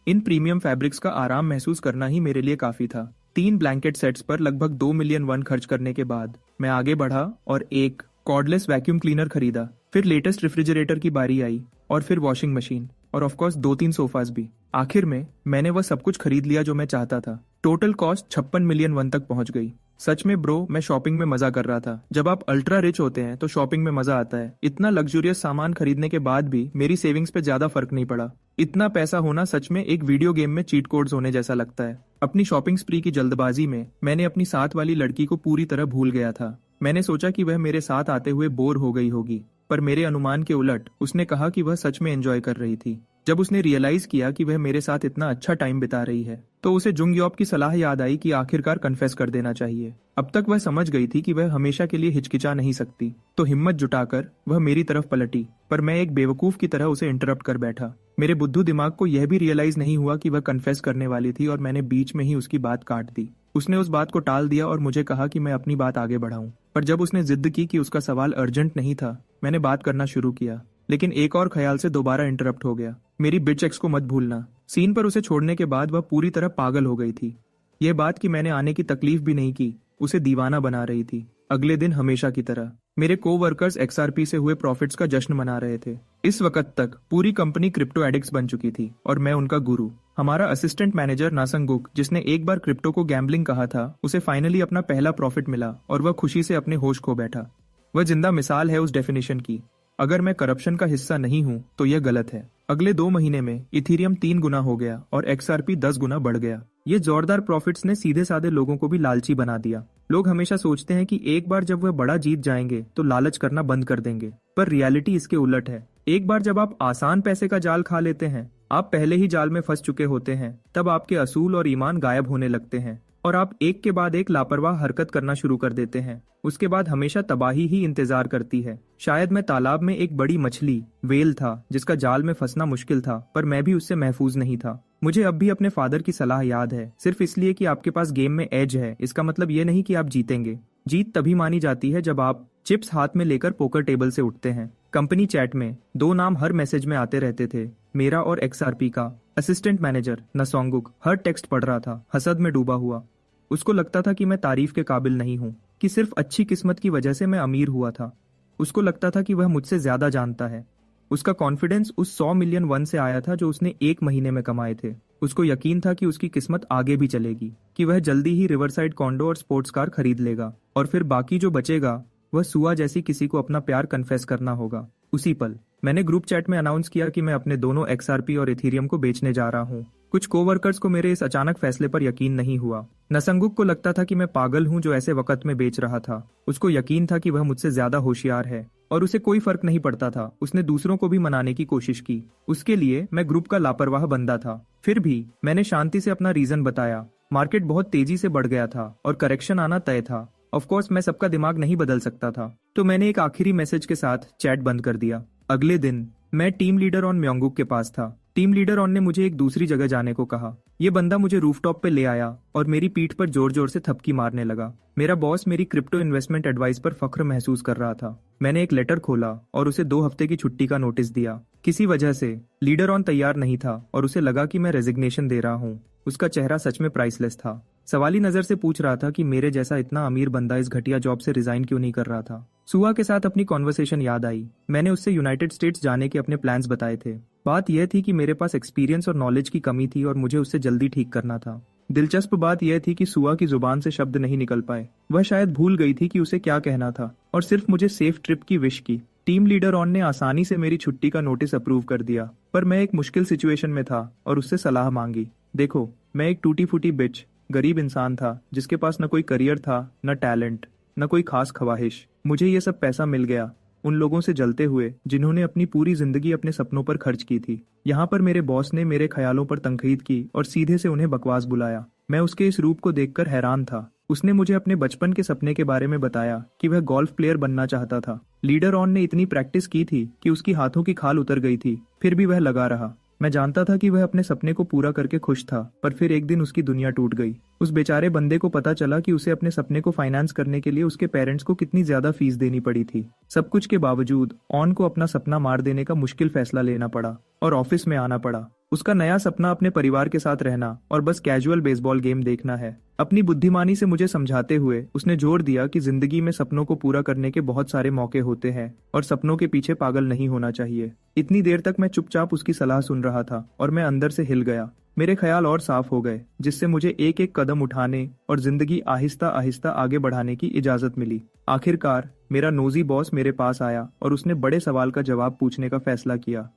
[SPEAKER 1] इन प्रीमियम फैब्रिक्स का आराम महसूस करना ही मेरे लिए काफी था। 3 ब्लैंकेट सेट्स पर लगभग 2 मिलियन वन खर्च करने के बाद मैं आगे बढ़ा और एक कॉर्डलेस वैक्यूम क्लीनर खरीदा। फिर लेटेस्ट रेफ्रिजरेटर की बारी आई और फिर वॉशिंग मशीन और ऑफ कोर्स 2-3 सोफास भी। आखिर में मैंने वह सब कुछ खरीद लिया जो मैं चाहता था। टोटल कॉस्ट 56 मिलियन वन तक पहुंच गई। सच में ब्रो, मैं शॉपिंग में मजा कर रहा था। जब आप अल्ट्रा रिच होते हैं तो शॉपिंग में मजा आता है। इतना लग्जूरियस सामान खरीदने के बाद भी मेरी सेविंग्स पे ज्यादा फर्क नहीं पड़ा। इतना पैसा होना सच में एक वीडियो गेम में चीट कोड्स होने जैसा लगता है। अपनी शॉपिंग स्प्री की जल्दबाजी में मैंने अपनी साथ वाली लड़की को पूरी तरह भूल गया था। मैंने सोचा कि वह मेरे साथ आते हुए बोर हो गई होगी, पर मेरे अनुमान के उलट उसने कहा कि वह सच में एंजॉय कर रही थी। जब उसने रियलाइज किया कि वह मेरे साथ इतना अच्छा टाइम बिता रही है, तो उसे जुंगयोप की सलाह याद आई कि आखिरकार कन्फेस कर देना चाहिए। अब तक वह समझ गई थी कि वह हमेशा के लिए हिचकिचा नहीं सकती, तो हिम्मत जुटाकर वह मेरी तरफ पलटी। पर मैं एक बेवकूफ की तरह उसे इंटरप्ट कर बैठा। मेरे बुद्धू दिमाग को यह भी रियलाइज नहीं हुआ कि वह कन्फेस करने वाली थी और मैंने बीच में ही उसकी बात काट दी। उसने उस बात को टाल दिया और मुझे कहा कि मैं अपनी बात आगे बढ़ाऊं। पर जब उसने जिद की कि उसका सवाल अर्जेंट नहीं था, मैंने बात करना शुरू किया, लेकिन एक और ख्याल से दोबारा इंटरप्ट हो गया। मेरी बिच एक्स को मत भूलना। सीन पर उसे छोड़ने के बाद वह पूरी तरह पागल हो गई थी। यह बात कि मैंने आने की तकलीफ भी नहीं की उसे दीवाना बना रही थी। अगले दिन हमेशा की तरह मेरे कोवर्कर्स एक्सआरपी से हुए प्रॉफिट्स का जश्न मना रहे थे। इस वक्त तक पूरी कंपनी क्रिप्टो एडिक्ट्स बन चुकी थी और मैं उनका गुरु। हमारा असिस्टेंट मैनेजर नासंगुक, जिसने एक बार क्रिप्टो को गैम्बलिंग कहा था, उसे फाइनली अपना पहला प्रॉफिट मिला और वह खुशी से अपने होश खो बैठा। वह जिंदा मिसाल है उस डेफिनेशन की। अगर मैं करप्शन का हिस्सा नहीं हूं तो यह गलत है। अगले 2 महीने में इथीरियम 3 गुना हो गया और एक्सआरपी 10 गुना बढ़ गया। ये जोरदार प्रॉफिट्स ने सीधे साधे लोगों को भी लालची बना दिया। लोग हमेशा सोचते हैं कि एक बार जब वह बड़ा जीत जाएंगे तो लालच करना बंद कर देंगे, पर रियलिटी इसके उलट है। एक बार जब आप आसान पैसे का जाल खा लेते हैं, आप पहले ही जाल में फंस चुके होते हैं। तब आपके असूल और ईमान गायब होने लगते हैं और आप एक के बाद एक लापरवाह हरकत करना शुरू कर देते हैं। उसके बाद हमेशा तबाही ही इंतजार करती है। शायद मैं तालाब में एक बड़ी मछली वेल था जिसका जाल में फंसना मुश्किल था, पर मैं भी उससे महफूज नहीं था। मुझे अब भी अपने फादर की सलाह याद है। सिर्फ इसलिए कि आपके पास गेम में एज है, इसका मतलब ये नहीं कि आप जीतेंगे। जीत तभी मानी जाती है जब आप चिप्स हाथ में लेकर पोकर टेबल से उठते हैं। कंपनी चैट में दो नाम हर मैसेज में आते रहते थे, मेरा और एक्सआरपी का। असिस्टेंट मैनेजर नसोंगुक हर टेक्स्ट पढ़ रहा था, हसद में डूबा हुआ। उसको लगता था कि मैं तारीफ के काबिल नहीं हूँ, कि सिर्फ अच्छी किस्मत की वजह से मैं अमीर हुआ था। उसको लगता था कि वह मुझसे ज्यादा जानता है। उसका कॉन्फिडेंस उस 100 मिलियन वन से आया था जो उसने 1 महीने में कमाए थे। उसको यकीन था कि उसकी किस्मत आगे भी चलेगी, कि वह जल्दी ही रिवरसाइड कॉन्डो और स्पोर्ट्स कार खरीद लेगा, और फिर बाकी जो बचेगा वह सुआ जैसी किसी को अपना प्यार कन्फेस करना होगा। उसी पल मैंने ग्रुप चैट में अनाउंस किया कि मैं अपने दोनों एक्सआरपी और इथेरियम को बेचने जा रहा हूँ। कुछ कोवर्कर्स को मेरे इस अचानक फैसले पर यकीन नहीं हुआ। नसंगुक को लगता था कि मैं पागल हूँ जो ऐसे वक्त में बेच रहा था। उसको यकीन था कि वह मुझसे ज्यादा होशियार है और उसे कोई फर्क नहीं पड़ता था। उसने दूसरों को भी मनाने की कोशिश की। उसके लिए मैं ग्रुप का लापरवाह बंदा था। फिर भी मैंने शांति से अपना रीजन बताया। मार्केट बहुत तेजी से बढ़ गया था और करेक्शन आना तय था। ऑफ कोर्स मैं सबका दिमाग नहीं बदल सकता था, तो मैंने एक आखिरी मैसेज के साथ चैट बंद कर दिया। अगले दिन मैं टीम लीडर ऑन म्योंगुक के पास था। टीम लीडर ऑन ने मुझे एक दूसरी जगह जाने को कहा। ये बंदा मुझे रूफटॉप पे ले आया और मेरी पीठ पर जोर जोर से थपकी मारने लगा। मेरा बॉस मेरी क्रिप्टो इन्वेस्टमेंट एडवाइस पर फख्र महसूस कर रहा था। मैंने एक लेटर खोला और उसे 2 हफ्ते की छुट्टी का नोटिस दिया। किसी वजह से लीडर ऑन तैयार नहीं था और उसे लगा कि मैं रेजिग्नेशन दे रहा हूँ। उसका चेहरा सच में प्राइसलेस था। सवाली नजर से पूछ रहा था कि मेरे जैसा इतना अमीर बंदा इस घटिया जॉब से रिजाइन क्यों नहीं कर रहा था। सुआ के साथ अपनी कॉन्वर्सेशन याद आई। मैंने उससे यूनाइटेड स्टेट्स जाने के अपने प्लान्स बताए थे। बात यह थी कि मेरे पास एक्सपीरियंस और नॉलेज की कमी थी और मुझे उससे जल्दी ठीक करना था। दिलचस्प बात यह थी कि सुआ की जुबान से शब्द नहीं निकल पाए। वह शायद भूल गई थी कि उसे क्या कहना था और सिर्फ मुझे सेफ ट्रिप की विश की। टीम लीडर ऑन ने आसानी से मेरी छुट्टी का नोटिस अप्रूव कर दिया, पर मैं एक मुश्किल सिचुएशन में था और उससे सलाह मांगी। देखो, मैं एक टूटी फूटी बिच गरीब इंसान था जिसके पास न कोई करियर था, न टैलेंट, न कोई खास ख्वाहिश। मुझे ये सब पैसा मिल गया उन लोगों से जलते हुए जिन्होंने अपनी पूरी जिंदगी अपने सपनों पर खर्च की थी। यहाँ पर मेरे बॉस ने मेरे ख्यालों पर तनकीद की और सीधे से उन्हें बकवास बुलाया। मैं उसके इस रूप को देखकर हैरान था। उसने मुझे अपने बचपन के सपने के बारे में बताया कि वह गोल्फ प्लेयर बनना चाहता था। लीडर ऑन ने इतनी प्रैक्टिस की थी कि उसकी हाथों की खाल उतर गई थी, फिर भी वह लगा रहा। मैं जानता था कि वह अपने सपने को पूरा करके खुश था, पर फिर एक दिन उसकी दुनिया टूट गई। उस बेचारे बंदे को पता चला कि उसे अपने सपने को फाइनेंस करने के लिए उसके पेरेंट्स को कितनी ज्यादा फीस देनी पड़ी थी। सब कुछ के बावजूद ऑन को अपना सपना मार देने का मुश्किल फैसला लेना पड़ा और ऑफिस में आना पड़ा। उसका नया सपना अपने परिवार के साथ रहना और बस कैजुअल बेसबॉल गेम देखना है। अपनी बुद्धिमानी से मुझे समझाते हुए उसने जोर दिया कि जिंदगी में सपनों को पूरा करने के बहुत सारे मौके होते हैं और सपनों के पीछे पागल नहीं होना चाहिए। इतनी देर तक मैं चुपचाप उसकी सलाह सुन रहा था और मैं अंदर से हिल गया। मेरे ख्याल और साफ हो गए, जिससे मुझे एक एक कदम उठाने और जिंदगी आहिस्ता आहिस्ता आगे बढ़ाने की इजाजत मिली। आखिरकार मेरा नोजी बॉस मेरे पास आया और उसने बड़े सवाल का जवाब पूछने का फैसला किया।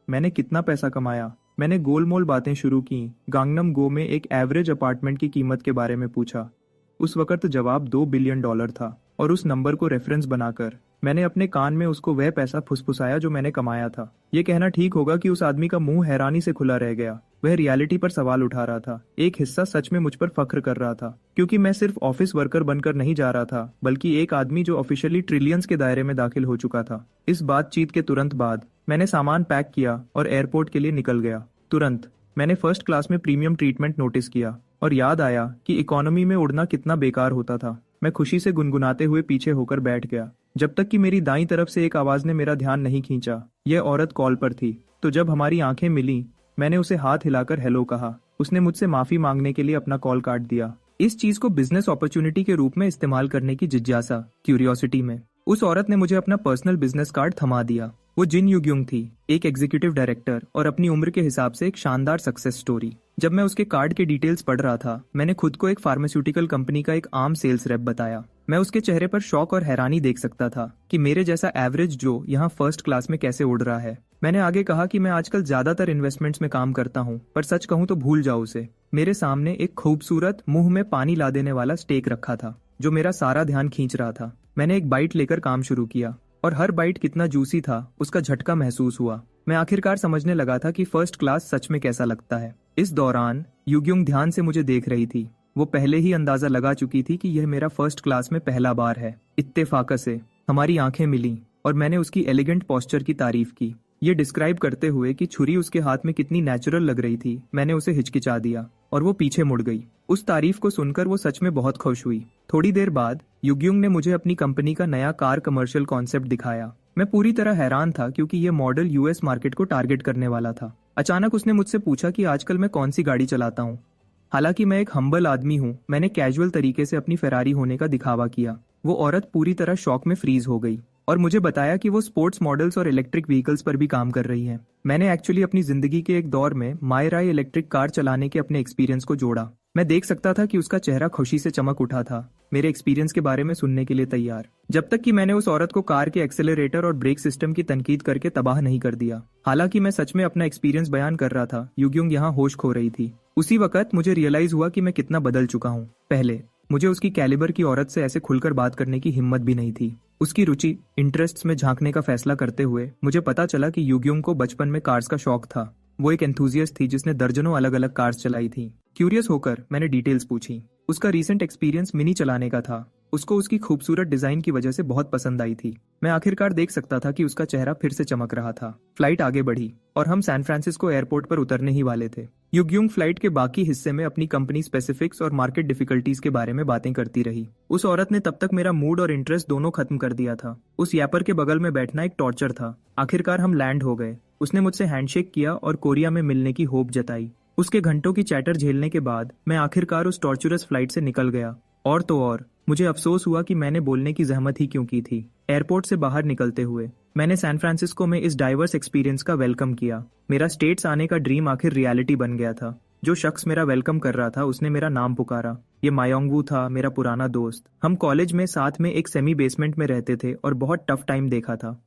[SPEAKER 1] मैंने कितना पैसा कमाया? मैंने गोलमोल बातें शुरू की। गांगनम गो में एक एवरेज अपार्टमेंट की कीमत के बारे में पूछा। उस वक्त जवाब $2 बिलियन था और उस नंबर को रेफरेंस बनाकर मैंने अपने कान में उसको वह पैसा फुसफुसाया जो मैंने कमाया था। ये कहना ठीक होगा कि उस आदमी का मुंह हैरानी से खुला रह गया। वह रियलिटी पर सवाल उठा रहा था। एक हिस्सा सच में मुझ पर फख्र कर रहा था, क्योंकि मैं सिर्फ ऑफिस वर्कर बनकर नहीं जा रहा था, बल्कि एक आदमी जो ऑफिशियली ट्रिलियंस के दायरे में दाखिल हो चुका था। इस बातचीत के तुरंत बाद मैंने सामान पैक किया और एयरपोर्ट के लिए निकल गया। तुरंत मैंने फर्स्ट क्लास में प्रीमियम ट्रीटमेंट नोटिस किया और याद आया कि इकोनॉमी में उड़ना कितना बेकार होता था। मैं खुशी से गुनगुनाते हुए पीछे होकर बैठ गया, जब तक कि मेरी दाईं तरफ से एक आवाज ने मेरा ध्यान नहीं खींचा। यह औरत कॉल पर थी, तो जब हमारी आंखें मिली मैंने उसे हाथ हिलाकर हेलो कहा। उसने मुझसे माफी मांगने के लिए अपना कॉल काट दिया। इस चीज को बिजनेस अपॉर्चुनिटी के रूप में इस्तेमाल करने की जिज्ञासा, क्यूरियोसिटी में उस औरत ने मुझे अपना पर्सनल बिजनेस कार्ड थमा दिया। वो जिन युग्युंग थी, एक एग्जीक्यूटिव डायरेक्टर और अपनी उम्र के हिसाब से एक शानदार सक्सेस स्टोरी। जब मैं उसके कार्ड के डिटेल्स पढ़ रहा था, मैंने खुद को एक फार्मास्यूटिकल कंपनी का एक आम सेल्स रेप बताया। मैं उसके चेहरे पर शौक और हैरानी देख सकता था कि मेरे जैसा एवरेज जो यहाँ फर्स्ट क्लास में कैसे उड़ रहा है। मैंने आगे कहा कि मैं आजकल ज्यादातर इन्वेस्टमेंट्स में काम करता हूँ, पर सच कहूँ तो भूल जाओ उसे। मेरे सामने एक खूबसूरत मुंह में पानी ला देने वाला स्टेक रखा था जो मेरा सारा ध्यान खींच रहा था। मैंने एक बाइट लेकर काम शुरू किया और हर बाइट कितना जूसी था उसका झटका महसूस हुआ। मैं आखिरकार समझने लगा था कि फर्स्ट क्लास सच में कैसा लगता है। इस दौरान युग्युंग ध्यान से मुझे देख रही थी। वो पहले ही अंदाजा लगा चुकी थी कि यह मेरा फर्स्ट क्लास में पहला बार है। इत्तेफाक से हमारी आंखें मिली और मैंने उसकी एलिगेंट पोस्चर की तारीफ की। ये डिस्क्राइब करते हुए कि छुरी उसके हाथ में कितनी नेचुरल लग रही थी, मैंने उसे हिचकिचा दिया और वो पीछे मुड़ गई। उस तारीफ को सुनकर वो सच में बहुत खुश हुई। थोड़ी देर बाद युगयुंग ने मुझे अपनी कंपनी का नया कार कमर्शियल कॉन्सेप्ट दिखाया। मैं पूरी तरह हैरान था क्योंकि ये मॉडल यूएस मार्केट को टारगेट करने वाला था। अचानक उसने मुझसे पूछा कि आजकल मैं कौन सी गाड़ी चलाता हूँ। हालांकि मैं एक हम्बल आदमी हूँ, मैंने कैजुअल तरीके से अपनी फेरारी होने का दिखावा किया। वो औरत पूरी तरह शॉक में फ्रीज हो गई और मुझे बताया कि वो स्पोर्ट्स मॉडल्स और इलेक्ट्रिक व्हीकल्स पर भी काम कर रही है। मैंने एक्चुअली अपनी जिंदगी के एक दौर में मायराई इलेक्ट्रिक कार चलाने के अपने एक्सपीरियंस को जोड़ा। मैं देख सकता था कि उसका चेहरा खुशी से चमक उठा था, मेरे एक्सपीरियंस के बारे में सुनने के लिए तैयार। जब तक कि मैंने उस औरत को कार के एक्सेलरेटर और ब्रेक सिस्टम की तनकीद करके तबाह नहीं कर दिया। हालांकि मैं सच में अपना एक्सपीरियंस बयान कर रहा था, युगयुंग यहाँ होश खो रही थी। उसी वक्त मुझे रियलाइज हुआ कि मैं कितना बदल चुका हूँ। पहले मुझे उसकी कैलिबर की औरत से ऐसे खुलकर बात करने की हिम्मत भी नहीं थी। उसकी रुचि, इंटरेस्ट्स में झांकने का फैसला करते हुए मुझे पता चला कि युगयुंग को बचपन में कार्स का शौक था। वो एक एंथुजियास्ट थी जिसने दर्जनों अलग अलग कार्स चलाई थी। क्यूरियस होकर मैंने डिटेल्स पूछी। उसका रीसेंट एक्सपीरियंस मिनी चलाने का था। उसको उसकी खूबसूरत डिजाइन की वजह से बहुत पसंद आई थी। मैं आखिरकार देख सकता था कि उसका चेहरा फिर से चमक रहा था। फ्लाइट आगे बढ़ी और हम सैन फ्रांसिस्को एयरपोर्ट पर उतरने ही वाले थे। युगयुंग फ्लाइट के बाकी हिस्से में अपनी कंपनी स्पेसिफिक्स और मार्केट डिफिकल्टीज के बारे में बातें करती रही। उस औरत ने तब तक मेरा मूड और इंटरेस्ट दोनों खत्म कर दिया था। उस यापर के बगल में बैठना एक टॉर्चर था। आखिरकार हम लैंड हो गए। उसने मुझसे हैंडशेक किया और कोरिया में मिलने की होप जताई। उसके घंटों की चैटर झेलने के बाद मैं आखिरकार उस टॉर्चरस फ्लाइट से निकल गया। और तो और मुझे अफसोस हुआ कि मैंने बोलने की जहमत ही क्यों की थी। एयरपोर्ट से बाहर निकलते हुए मैंने सैन फ्रांसिस्को में इस डाइवर्स एक्सपीरियंस का वेलकम किया। मेरा स्टेट्स आने का ड्रीम आखिर रियलिटी बन गया था। जो शख्स मेरा वेलकम कर रहा था उसने मेरा नाम पुकारा। ये मायोंगवू था, मेरा पुराना दोस्त। हम कॉलेज में साथ में एक सेमी बेसमेंट में रहते थे और बहुत टफ टाइम देखा था।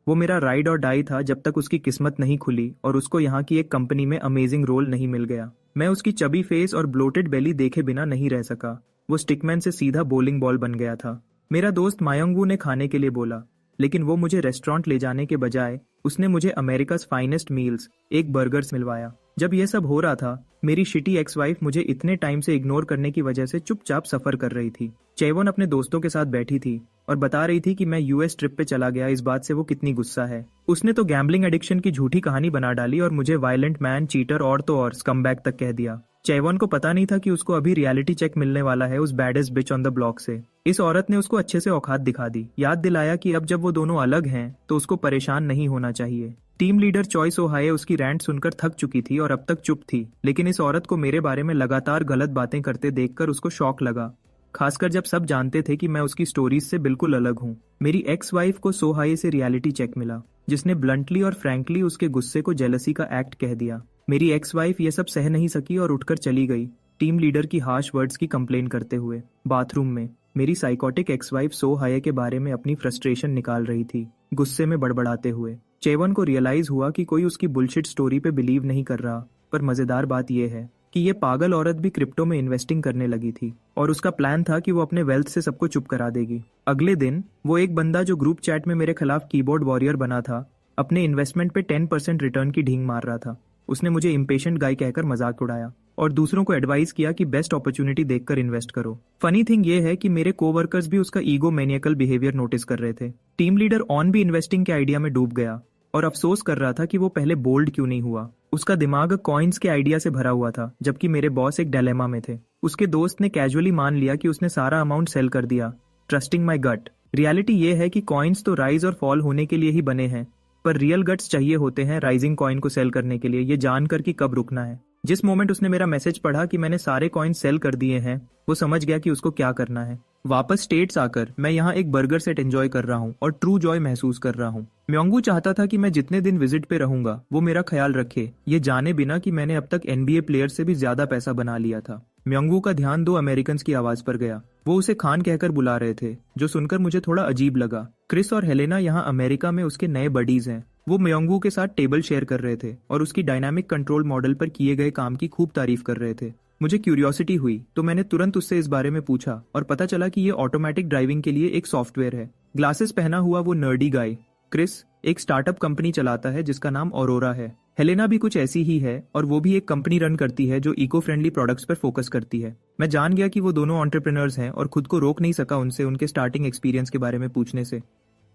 [SPEAKER 1] वो मेरा राइड और डाई था जब तक उसकी किस्मत नहीं खुली और उसको यहाँ की एक कंपनी में अमेजिंग रोल नहीं मिल गया। मैं उसकी चबी फेस और ब्लोटेड बेली देखे बिना नहीं रह सका। वो स्टिकमैन से सीधा बॉलिंग बॉल बन गया था। मेरा दोस्त मायोंगवू ने खाने के लिए बोला, लेकिन वो मुझे रेस्टोरेंट ले जाने के बजाय उसने मुझे अमेरिका's फाइनेस्ट मील्स, एक बर्गर्स मिलवाया। जब यह सब हो रहा था, मेरी शिटी एक्स वाइफ मुझे इतने टाइम से इग्नोर करने की वजह से चुपचाप सफर कर रही थी। चेवोन अपने दोस्तों के साथ बैठी थी और बता रही थी कि मैं यूएस ट्रिप पे चला गया। इस बात से वो कितनी गुस्सा है। उसने तो गैम्बलिंग एडिक्शन की झूठी कहानी बना डाली और मुझे वायलेंट मैन, चीटर और तो और स्कमबैग तक कह दिया। चेवोन को पता नहीं था कि उसको अभी रियलिटी चेक मिलने वाला है उस baddest bitch on the block से। इस औरत ने उसको अच्छे से औकात दिखा दी, याद दिलाया कि अब जब वो दोनों अलग हैं तो उसको परेशान नहीं होना चाहिए। टीम लीडर चॉइस ओहाये उसकी रैंट सुनकर थक चुकी थी और अब तक चुप थी, लेकिन इस औरत को मेरे बारे में लगातार गलत बातें करते देखकर उसको शौक लगा, खासकर जब सब जानते थे कि मैं उसकी स्टोरीज से बिल्कुल अलग हूँ। मेरी एक्स वाइफ को सोहाये से रियलिटी चेक मिला, जिसने ब्लंटली और फ्रैंकली उसके गुस्से को जेलसी का एक्ट कह दिया। मेरी एक्स वाइफ ये सब सह नहीं सकी और उठकर चली गई, टीम लीडर की हार्श वर्ड्स की कंप्लेन करते हुए। बाथरूम में मेरी साइकोटिक एक्स वाइफ सोहाये के बारे में अपनी फ्रस्ट्रेशन निकाल रही थी, गुस्से में बड़बड़ाते हुए। चेवन को रियलाइज हुआ कि कोई उसकी बुलशिट स्टोरी पे बिलीव नहीं कर रहा, पर मजेदार बात यह है कि ये पागल औरत भी क्रिप्टो में इन्वेस्टिंग करने लगी थी और उसका प्लान था कि वो अपने वेल्थ से सबको चुप करा देगी। अगले दिन वो एक बंदा जो ग्रुप चैट में मेरे खिलाफ कीबोर्ड वॉरियर बना था, अपने इन्वेस्टमेंट पे 10% रिटर्न की ढींग मार रहा था। उसने मुझे इम्पेशेंट गाय कहकर मजाक उड़ाया और दूसरों को एडवाइस किया कि बेस्ट अपॉर्चुनिटी देखकर इन्वेस्ट करो। फनी थिंग ये है कि मेरे कोवर्कर्स भी उसका ईगो मैनियकल बिहेवियर नोटिस कर रहे थे। टीम लीडर ऑन भी इन्वेस्टिंग के आइडिया में डूब गया और अफसोस कर रहा था कि वो पहले बोल्ड क्यों नहीं हुआ। उसका दिमाग कॉइन्स के आइडिया से भरा हुआ था, जबकि मेरे बॉस एक डायलेमा में थे। उसके दोस्त ने कैजुअली मान लिया कि उसने सारा अमाउंट सेल कर दिया, ट्रस्टिंग माई गट। रियलिटी ये है कि कॉइन्स तो राइज और फॉल होने के लिए ही बने हैं, पर रियल गट्स चाहिए होते हैं राइजिंग कॉइन को सेल करने के लिए, ये जानकर कि कब रुकना है। जिस मोमेंट उसने मेरा मैसेज पढ़ा कि मैंने सारे कॉइन सेल कर दिए हैं, वो समझ गया कि उसको क्या करना है। वापस स्टेट्स आकर मैं यहाँ एक बर्गर सेट एंजॉय कर रहा हूँ और ट्रू जॉय महसूस कर रहा हूँ। म्योंगू चाहता था कि मैं जितने दिन विजिट पे रहूंगा वो मेरा ख्याल रखे, ये जाने बिना कि मैंने अब तक NBA प्लेयर से भी ज्यादा पैसा बना लिया था। म्योंगू का ध्यान 2 अमेरिकन की आवाज पर गया। वो उसे खान कहकर बुला रहे थे, जो सुनकर मुझे थोड़ा अजीब लगा। क्रिस और हेलेना यहाँ अमेरिका में उसके नए बडीज हैं। वो म्योंगू के साथ टेबल शेयर कर रहे थे और उसकी डायनामिक कंट्रोल मॉडल पर किए गए काम की खूब तारीफ कर रहे थे। मुझे क्यूरियोसिटी हुई तो मैंने तुरंत उससे इस बारे में पूछा और पता चला कि ये ऑटोमेटिक ड्राइविंग के लिए एक सॉफ्टवेयर है। ग्लासेस पहना हुआ वो नर्डी गाय क्रिस एक स्टार्टअप कंपनी चलाता है जिसका नाम ऑरोरा है। हेलेना भी कुछ ऐसी ही है और वो भी एक कंपनी रन करती है जो इको फ्रेंडली प्रोडक्ट्स पर फोकस करती है। मैं जान गया कि वो दोनों एंटरप्रेन्योर्स हैं और खुद को रोक नहीं सका उनसे उनके स्टार्टिंग एक्सपीरियंस के बारे में पूछने से।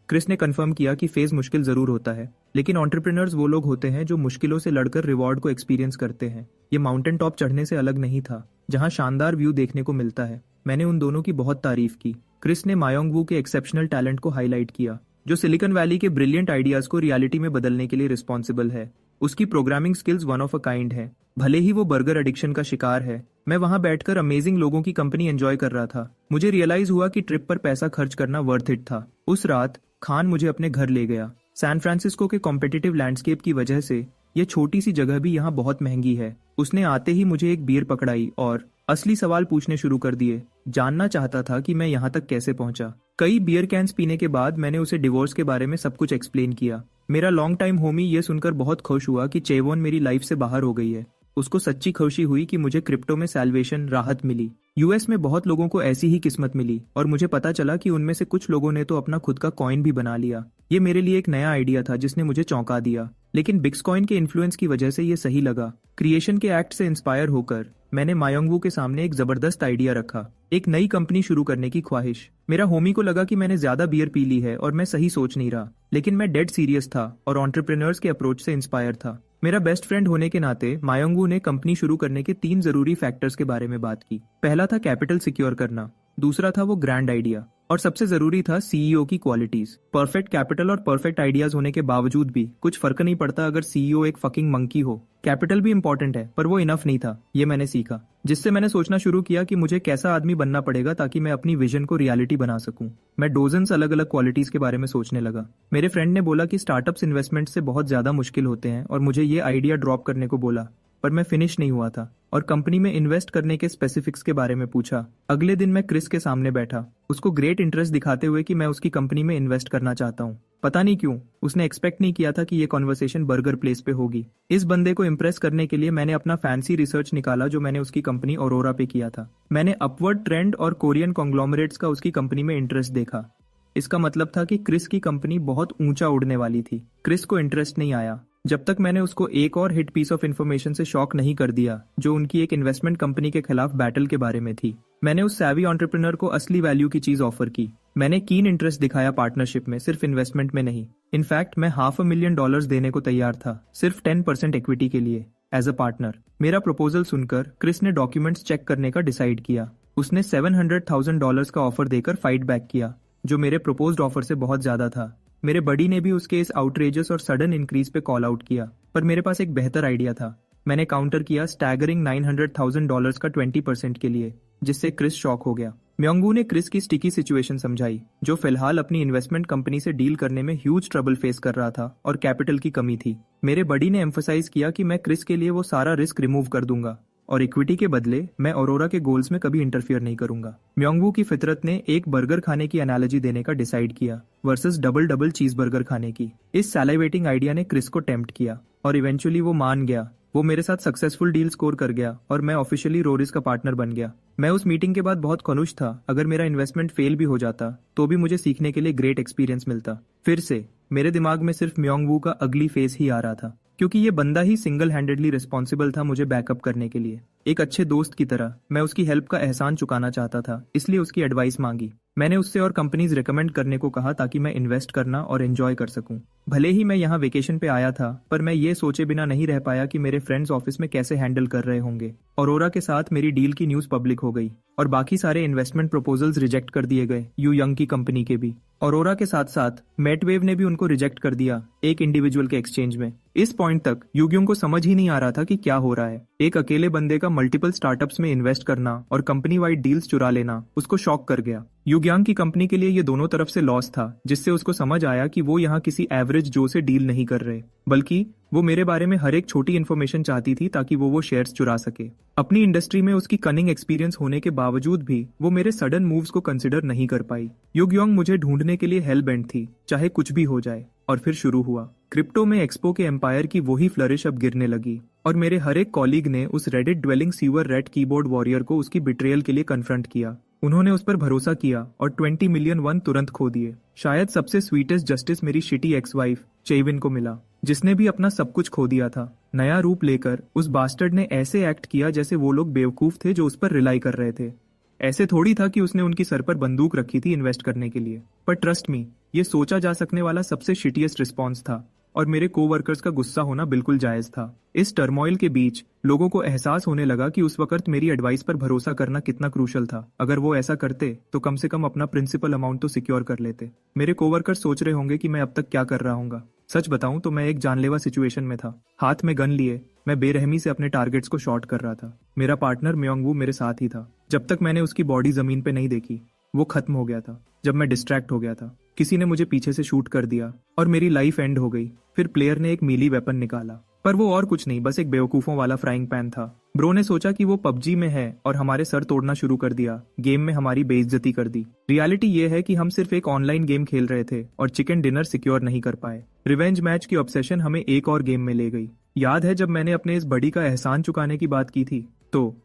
[SPEAKER 1] क्रिस ने कंफर्म किया कि फेज मुश्किल जरूर होता है, लेकिन एंटरप्रेन्योर्स वो लोग होते हैं जो मुश्किलों से लड़कर रिवॉर्ड को एक्सपीरियंस करते हैं। ये माउंटेन टॉप चढ़ने से अलग नहीं था, जहां शानदार व्यू देखने को मिलता है। मैंने उन दोनों की बहुत तारीफ की। क्रिस ने मायोंग वू के एक्सेप्शनल टैलेंट को हाईलाइट किया, जो सिलिकॉन वैली के ब्रिलियंट आइडियाज को रियलिटी में बदलने के लिए रिस्पॉन्सिबल है। उसकी programming skills one of a kind है, भले ही वो बर्गर एडिक्शन का शिकार है। मैं वहां बैठकर अमेजिंग लोगों की कंपनी एंजॉय कर रहा था। मुझे रियलाइज हुआ कि ट्रिप पर पैसा खर्च करना वर्थ इट था। उस रात खान मुझे अपने घर ले गया। सैन फ्रांसिस्को के कॉम्पिटिटिव लैंडस्केप की वजह से ये छोटी सी जगह भी यहाँ बहुत महंगी है। उसने आते ही मुझे एक बियर पकड़ाई और असली सवाल पूछने शुरू कर दिए। जानना चाहता था कि मैं यहाँ तक कैसे पहुंचा। कई बियर कैंस पीने के बाद मैंने उसे डिवोर्स के बारे में सब कुछ एक्सप्लेन किया। मेरा लॉन्ग टाइम होमी ये सुनकर बहुत खुश हुआ कि चेवोन मेरी लाइफ से बाहर हो गई है। उसको सच्ची खुशी हुई कि मुझे क्रिप्टो में सैल्वेशन, राहत मिली। यूएस में बहुत लोगों को ऐसी ही किस्मत मिली और मुझे पता चला कि उनमें से कुछ लोगों ने तो अपना खुद का कॉइन भी बना लिया। ये मेरे लिए एक नया आइडिया था जिसने मुझे चौंका दिया, लेकिन बिट्कॉइन के इन्फ्लुएंस की वजह से ये सही लगा। क्रिएशन के एक्ट से इंस्पायर होकर मैंने मायोंग वू के सामने एक जबरदस्त आइडिया रखा, एक नई कंपनी शुरू करने की ख्वाहिश। मेरा होमी को लगा कि मैंने ज्यादा बियर पी ली है और मैं सही सोच नहीं रहा, लेकिन मैं डेड सीरियस था और एंटरप्रेन्योर्स के अप्रोच से इंस्पायर था। मेरा बेस्ट फ्रेंड होने के नाते मायोंग वू ने कंपनी शुरू करने के 3 जरूरी फैक्टर्स के बारे में बात की। पहला था कैपिटल सिक्योर करना, दूसरा था वो ग्रैंड आइडिया, और सबसे जरूरी था सीईओ की क्वालिटीज। परफेक्ट कैपिटल और परफेक्ट आइडियाज होने के बावजूद भी कुछ फर्क नहीं पड़ता अगर सीईओ एक फकिंग मंकी हो। कैपिटल भी इंपॉर्टेंट है, पर वो इनफ नहीं था, ये मैंने सीखा। जिससे मैंने सोचना शुरू किया कि मुझे कैसा आदमी बनना पड़ेगा ताकि मैं अपनी विजन को रियलिटी बना सकूं। मैं डोजन्स अलग अलग क्वालिटीज के बारे में सोचने लगा। मेरे फ्रेंड ने बोला कि स्टार्टअप्स इन्वेस्टमेंट से बहुत ज्यादा मुश्किल होते हैं और मुझे ये आइडिया ड्रॉप करने को बोला, पर मैं फिनिश नहीं हुआ था और कंपनी में इन्वेस्ट करने के स्पेसिफिक्स के बारे में पूछा। अगले दिन मैं क्रिस के सामने बैठा, उसको ग्रेट इंटरेस्ट दिखाते हुए कि मैं उसकी कंपनी में इन्वेस्ट करना चाहता हूँ। पता नहीं क्यों उसने एक्सपेक्ट नहीं किया था कि ये कॉन्वर्सेशन बर्गर प्लेस पे होगी। इस बंदे को इम्प्रेस करने के लिए मैंने अपना फैंसी रिसर्च निकाला जो मैंने उसकी कंपनी औरोरा पे किया था। मैंने अपवर्ड ट्रेंड और कोरियन कॉन्ग्लोमरेट्स का उसकी कंपनी में इंटरेस्ट देखा। इसका मतलब था कि क्रिस की कंपनी बहुत ऊंचा उड़ने वाली थी। क्रिस को इंटरेस्ट नहीं आया जब तक मैंने उसको एक और हिट पीस ऑफ इन्फॉर्मेशन से शॉक नहीं कर दिया, जो उनकी एक इन्वेस्टमेंट कंपनी के खिलाफ बैटल के बारे में थी। मैंने उस सैवी एंटरप्रेन्योर को असली वैल्यू की चीज ऑफर की। मैंने कीन इंटरेस्ट दिखाया पार्टनरशिप में, सिर्फ इन्वेस्टमेंट में नहीं। इनफैक्ट मैं $500,000 देने को तैयार था, सिर्फ 10% इक्विटी के लिए एज अ पार्टनर। मेरा प्रपोजल सुनकर क्रिस ने डॉक्यूमेंट्स चेक करने का डिसाइड किया। उसने $700,000 का ऑफर देकर फाइट बैक किया, जो मेरे प्रपोज्ड ऑफर से बहुत ज्यादा था। मेरे बडी ने भी उसके इस आउटरेजस और सडन इंक्रीज पे कॉल आउट किया, पर मेरे पास एक बेहतर आइडिया था। मैंने काउंटर किया स्टैगरिंग $900,000 का 20% के लिए, जिससे क्रिस शॉक हो गया। म्योंगवू ने क्रिस की स्टिकी सिचुएशन समझाई, जो फिलहाल अपनी इन्वेस्टमेंट कंपनी से डील करने में ह्यूज ट्रबल फेस कर रहा था और कैपिटल की कमी थी। मेरे बडी ने एम्फसाइज किया कि मैं क्रिस के लिए वो सारा रिस्क रिमूव कर दूंगा और इक्विटी के बदले मैं औरोरा के गोल्स में कभी इंटरफियर नहीं करूंगा। म्योंगवू की फितरत ने एक बर्गर खाने की एनालॉजी देने का डिसाइड किया वर्सेस डबल चीज बर्गर खाने की। इस सैलिवेटिंग आइडिया ने क्रिस को टेम्प्ट किया और इवेंचुअली वो मान गया। वो मेरे साथ सक्सेसफुल डील स्कोर कर गया और मैं ऑफिशियली रोरिस का पार्टनर बन गया। मैं उस मीटिंग के बाद बहुत खुश था। अगर मेरा इन्वेस्टमेंट फेल भी हो जाता तो भी मुझे सीखने के लिए ग्रेट एक्सपीरियंस मिलता। फिर से मेरे दिमाग में सिर्फ म्योंगवू का अगली फेस ही आ रहा था, क्योंकि ये बंदा ही सिंगल हैंडेडली रिस्पॉन्सिबल था मुझे बैकअप करने के लिए। एक अच्छे दोस्त की तरह मैं उसकी हेल्प का एहसान चुकाना चाहता था, इसलिए उसकी एडवाइस मांगी। मैंने उससे और कंपनीज रिकमेंड करने को कहा ताकि मैं इन्वेस्ट करना और एंजॉय कर सकूं। भले ही मैं यहाँ वेकेशन पे आया था, पर मैं ये सोचे बिना नहीं रह पाया कि मेरे फ्रेंड्स ऑफिस में कैसे हैंडल कर रहे होंगे। औरोरा के साथ मेरी डील की न्यूज पब्लिक हो गई और बाकी सारे इन्वेस्टमेंट प्रपोजल्स रिजेक्ट कर दिए गए, यू यंग की कंपनी के भी। औरोरा के साथ साथ मेटवेव ने भी उनको रिजेक्ट कर दिया, एक इंडिविजुअल के एक्सचेंज में। इस पॉइंट तक यूग्योंग को समझ ही नहीं आ रहा था कि क्या हो रहा है। एक अकेले बंदे का मल्टीपल स्टार्टअप्स में इन्वेस्ट करना और कंपनी वाइड डील्स चुरा लेना उसको शॉक कर गया। यूग्यांग की कंपनी के लिए ये दोनों तरफ से लॉस था, जिससे उसको समझ आया कि वो यहाँ किसी एवरेज जो से डील नहीं कर रहे, बल्कि वो मेरे बारे में हर एक छोटी इन्फॉर्मेशन चाहती थी ताकि वो शेयर्स चुरा सके। अपनी इंडस्ट्री में उसकी कनिंग एक्सपीरियंस होने के बावजूद भी वो मेरे सडन मूव्स को कंसिडर नहीं कर पाई। यूग्योंग मुझे ढूंढने के लिए हेल बेंट थी, चाहे कुछ भी हो जाए। और फिर शुरू हुआ। क्रिप्टो में एक्सपो के एम्पायर की वही फ्लरिश अब गिरने लगी और मेरे हर एक कॉलीग ने उस Reddit dwelling sewer red keyboard warrior को उसकी बिट्रेयल के लिए कन्फ्रंट किया। उन्होंने उस पर भरोसा किया और 20 मिलियन वन तुरंत खो दिए। शायद सबसे स्वीटेस्ट जस्टिस मेरी शिटी एक्स वाइफ चेविन को मिला, जिसने भी अपना सब कुछ खो दिया था। नया रूप लेकर उस बास्टर्ड ने ऐसे एक्ट किया जैसे वो लोग बेवकूफ थे जो उस पर रिलाई कर रहे थे। ऐसे थोड़ी था कि उसने उनकी सर पर बंदूक रखी थी इन्वेस्ट करने के लिए। पर ट्रस्ट मी, ये सोचा जा सकने वाला सबसे शिटिएस्ट रिस्पॉन्स था और मेरे कोवर्कर्स का गुस्सा होना बिल्कुल जायज था। इस टर्मोइल के बीच लोगों को एहसास होने लगा कि उस वक्त मेरी एडवाइस पर भरोसा करना कितना क्रूशल था। अगर वो ऐसा करते तो कम से कम अपना प्रिंसिपल अमाउंट तो सिक्योर कर लेते। मेरे कोवर्कर्स सोच रहे होंगे कि मैं अब तक क्या कर रहा हूँ। सच बताऊं तो मैं एक जानलेवा सिचुएशन में था। हाथ में गन लिए मैं बेरहमी से अपने टारगेट्स को शॉट कर रहा था। मेरा पार्टनर म्योंग वू मेरे साथ ही था। जब तक मैंने उसकी बॉडी जमीन पे नहीं देखी वो खत्म हो गया था। जब मैं डिस्ट्रैक्ट हो गया था किसी ने मुझे पीछे से शूट कर दिया और मेरी लाइफ एंड हो गई। फिर प्लेयर ने एक मीली वेपन निकाला, पर वो और कुछ नहीं, बस एक बेवकूफों वाला फ्राइंग पैन था। ब्रो ने सोचा कि वो पबजी में है और हमारे सर तोड़ना शुरू कर दिया। गेम में हमारी बेइज्जती कर दी। रियलिटी ये है कि हम सिर्फ एक ऑनलाइन गेम खेल रहे थे और चिकन डिनर सिक्योर नहीं कर पाए। रिवेंज मैच की ऑब्सेशन हमें एक और गेम में ले गई। याद है जब मैंने अपने इस बड़ी का एहसान चुकाने की बात की थी, तो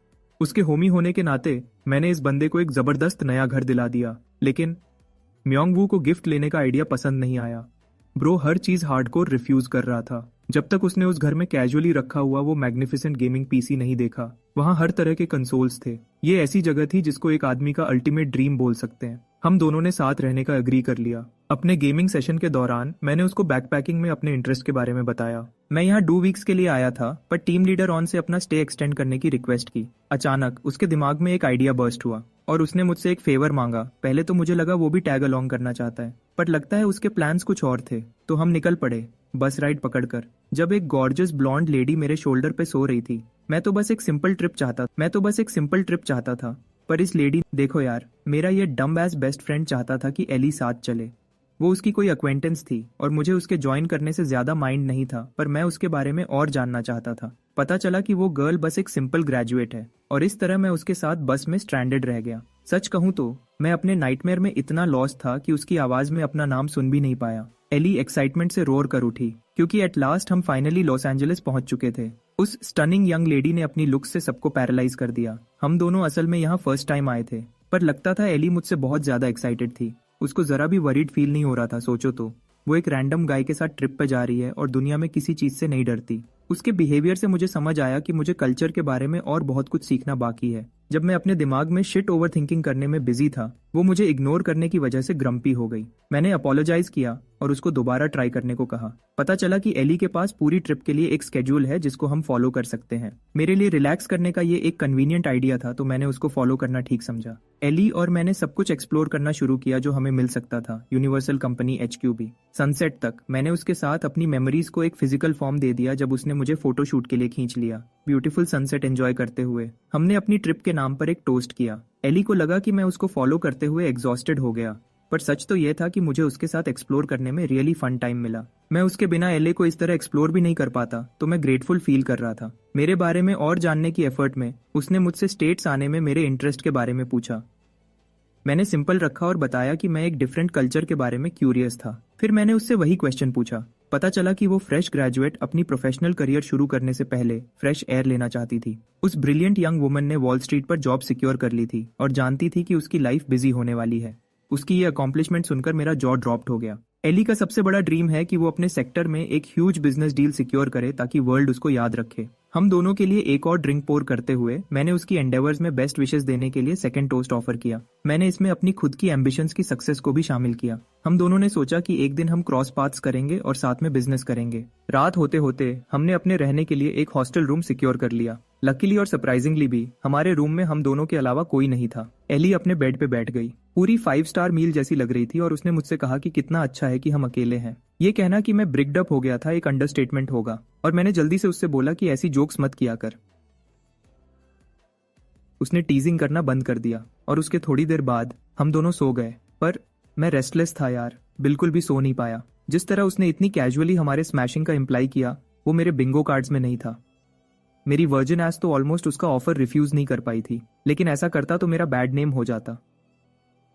[SPEAKER 1] उसके होमी होने के नाते मैंने इस बंदे को एक जबरदस्त नया घर दिला दिया। लेकिन म्योंग वू को गिफ्ट लेने का आइडिया पसंद नहीं आया। ब्रो हर चीज हार्डकोर रिफ्यूज कर रहा था जब तक उसने उस घर में कैजुअली रखा हुआ वो मैग्निफिसेंट गेमिंग पीसी नहीं देखा। वहां हर तरह के कंसोल्स थे। ये ऐसी जगह थी जिसको एक आदमी का अल्टीमेट ड्रीम बोल सकते हैं। हम दोनों ने साथ रहने का एग्री कर लिया। अपने गेमिंग सेशन के दौरान मैंने उसको बैकपैकिंग में अपने इंटरेस्ट के बारे में बताया। मैं यहाँ 2 वीक्स के लिए आया था, पर टीम लीडर ऑन से अपना स्टे एक्सटेंड करने की रिक्वेस्ट की। अचानक उसके दिमाग में एक आइडिया बर्स्ट हुआ और उसने मुझसे एक फेवर मांगा। पहले तो मुझे लगा वो भी टैग अलोंग करना चाहता है, पर लगता है उसके प्लान्स कुछ और थे। तो हम निकल पड़े बस राइड पकड़कर। जब एक गॉर्जियस ब्लॉन्ड लेडी मेरे शोल्डर पे सो रही थी, मैं तो बस एक सिंपल ट्रिप चाहता था। पर इस लेडी, देखो यार, मेरा ये डम्ब एज बेस्ट फ्रेंड चाहता था कि एली साथ चले। वो उसकी कोई अक्वेंटेंस थी और मुझे उसके ज्वाइन करने से ज्यादा माइंड नहीं था, पर मैं उसके बारे में और जानना चाहता था। पता चला कि वो गर्ल बस एक सिंपल ग्रेजुएट है और इस तरह मैं उसके साथ बस में स्ट्रैंडेड रह गया। सच कहूं तो मैं अपने नाइटमेयर में इतना लॉस्ट था कि उसकी आवाज में अपना नाम सुन भी नहीं पाया। एली एक्साइटमेंट से रोर कर उठी क्योंकि एट लास्ट हम फाइनली लॉस एंजलिस पहुंच चुके थे। उस स्टनिंग यंग लेडी ने अपनी लुक्स से सबको पैरालाइज कर दिया। हम दोनों असल में यहाँ फर्स्ट टाइम आए थे, पर लगता था एली मुझसे बहुत ज्यादा एक्साइटेड थी। उसको जरा भी वरीड फील नहीं हो रहा था। सोचो तो, वो एक रैंडम गाय के साथ ट्रिप पे जा रही है और दुनिया में किसी चीज से नहीं डरती। उसके बिहेवियर से मुझे समझ आया कि मुझे कल्चर के बारे में और बहुत कुछ सीखना बाकी है। जब मैं अपने दिमाग में शिट ओवर थिंकिंग करने में बिजी था, वो मुझे इग्नोर करने की वजह से ग्रम्पी हो गई। मैंने अपोलोजाइज किया और उसको दोबारा ट्राई करने को कहा। पता चला कि एली के पास पूरी ट्रिप के लिए एक स्केड्यूल है जिसको हम फॉलो कर सकते हैं। मेरे लिए रिलैक्स करने का ये एक कन्वीनियंट आइडिया था, तो मैंने उसको फॉलो करना ठीक समझा। एली और मैंने सब कुछ एक्सप्लोर करना शुरू किया जो हमें मिल सकता था। यूनिवर्सल कंपनी HQB, सनसेट तक। मैंने उसके साथ अपनी मेमोरीज को एक फिजिकल फॉर्म दे दिया जब उसने मुझे फोटोशूट के लिए खींच लिया। ब्यूटीफुल सनसेट एंजॉय करते हुए हमने अपनी ट्रिप के नाम पर एक टोस्ट किया। एली को लगा कि मैं उसको फॉलो करते हुए एग्जॉस्टेड हो गया, पर सच तो यह था कि मुझे उसके साथ एक्सप्लोर करने में रियली फन टाइम मिला। मैं उसके बिना एले को इस तरह एक्सप्लोर भी नहीं कर पाता, तो मैं ग्रेटफुल फील कर रहा था। मेरे बारे में और जानने की एफर्ट में उसने मुझसे स्टेट्स आने में मेरे इंटरेस्ट के बारे में पूछा। मैंने सिंपल रखा और बताया कि मैं एक डिफरेंट कल्चर के बारे में क्यूरियस था। फिर मैंने उससे वही क्वेश्चन पूछा। पता चला कि वो फ्रेश ग्रेजुएट अपनी प्रोफेशनल करियर शुरू करने से पहले फ्रेश एयर लेना चाहती थी। उस ब्रिलियंट यंग वुमन ने वॉल स्ट्रीट पर जॉब सिक्योर कर ली थी और जानती थी कि उसकी लाइफ बिजी होने वाली है। उसकी ये अकॉम्प्लिशमेंट सुनकर मेरा जॉ ड्रॉप्ड हो गया। एली का सबसे बड़ा ड्रीम है कि वो अपने सेक्टर में एक ह्यूज बिजनेस डील सिक्योर करे ताकि वर्ल्ड उसको याद रखे। हम दोनों के लिए एक और ड्रिंक पोर करते हुए मैंने उसकी एंडेवर्स में बेस्ट विशेस देने के लिए सेकंड टोस्ट ऑफर किया। मैंने इसमें अपनी खुद की एम्बिशंस की सक्सेस को भी शामिल किया। हम दोनों ने सोचा कि एक दिन हम क्रॉस पाथ्स करेंगे और साथ में बिजनेस करेंगे। रात होते होते हमने अपने रहने के लिए एक हॉस्टल रूम सिक्योर कर लिया। लकीली और सरप्राइजिंगली भी हमारे रूम में हम दोनों के अलावा कोई नहीं था। एली अपने बेड पे बैठ गई। पूरी 5 स्टार मील जैसी लग रही थी और उसने मुझसे कहा कि कितना अच्छा है कि हम अकेले हैं। ये कहना कि मैं ब्रिक्ड अप हो गया था एक अंडरस्टेटमेंट होगा, और मैंने जल्दी से उससे बोला कि ऐसी जोक्स मत किया कर। उसने टीजिंग करना बंद कर दिया और उसके थोड़ी देर बाद हम दोनों सो गए। पर मैं रेस्टलेस था यार, बिल्कुल भी सो नहीं पाया। जिस तरह उसने इतनी कैजुअली हमारे स्मैशिंग का इम्प्लाई किया, वो मेरे बिंगो कार्ड्स में नहीं था। मेरी वर्जिन एस तो ऑलमोस्ट उसका ऑफर रिफ्यूज नहीं कर पाई थी, लेकिन ऐसा करता तो मेरा बैड नेम हो जाता।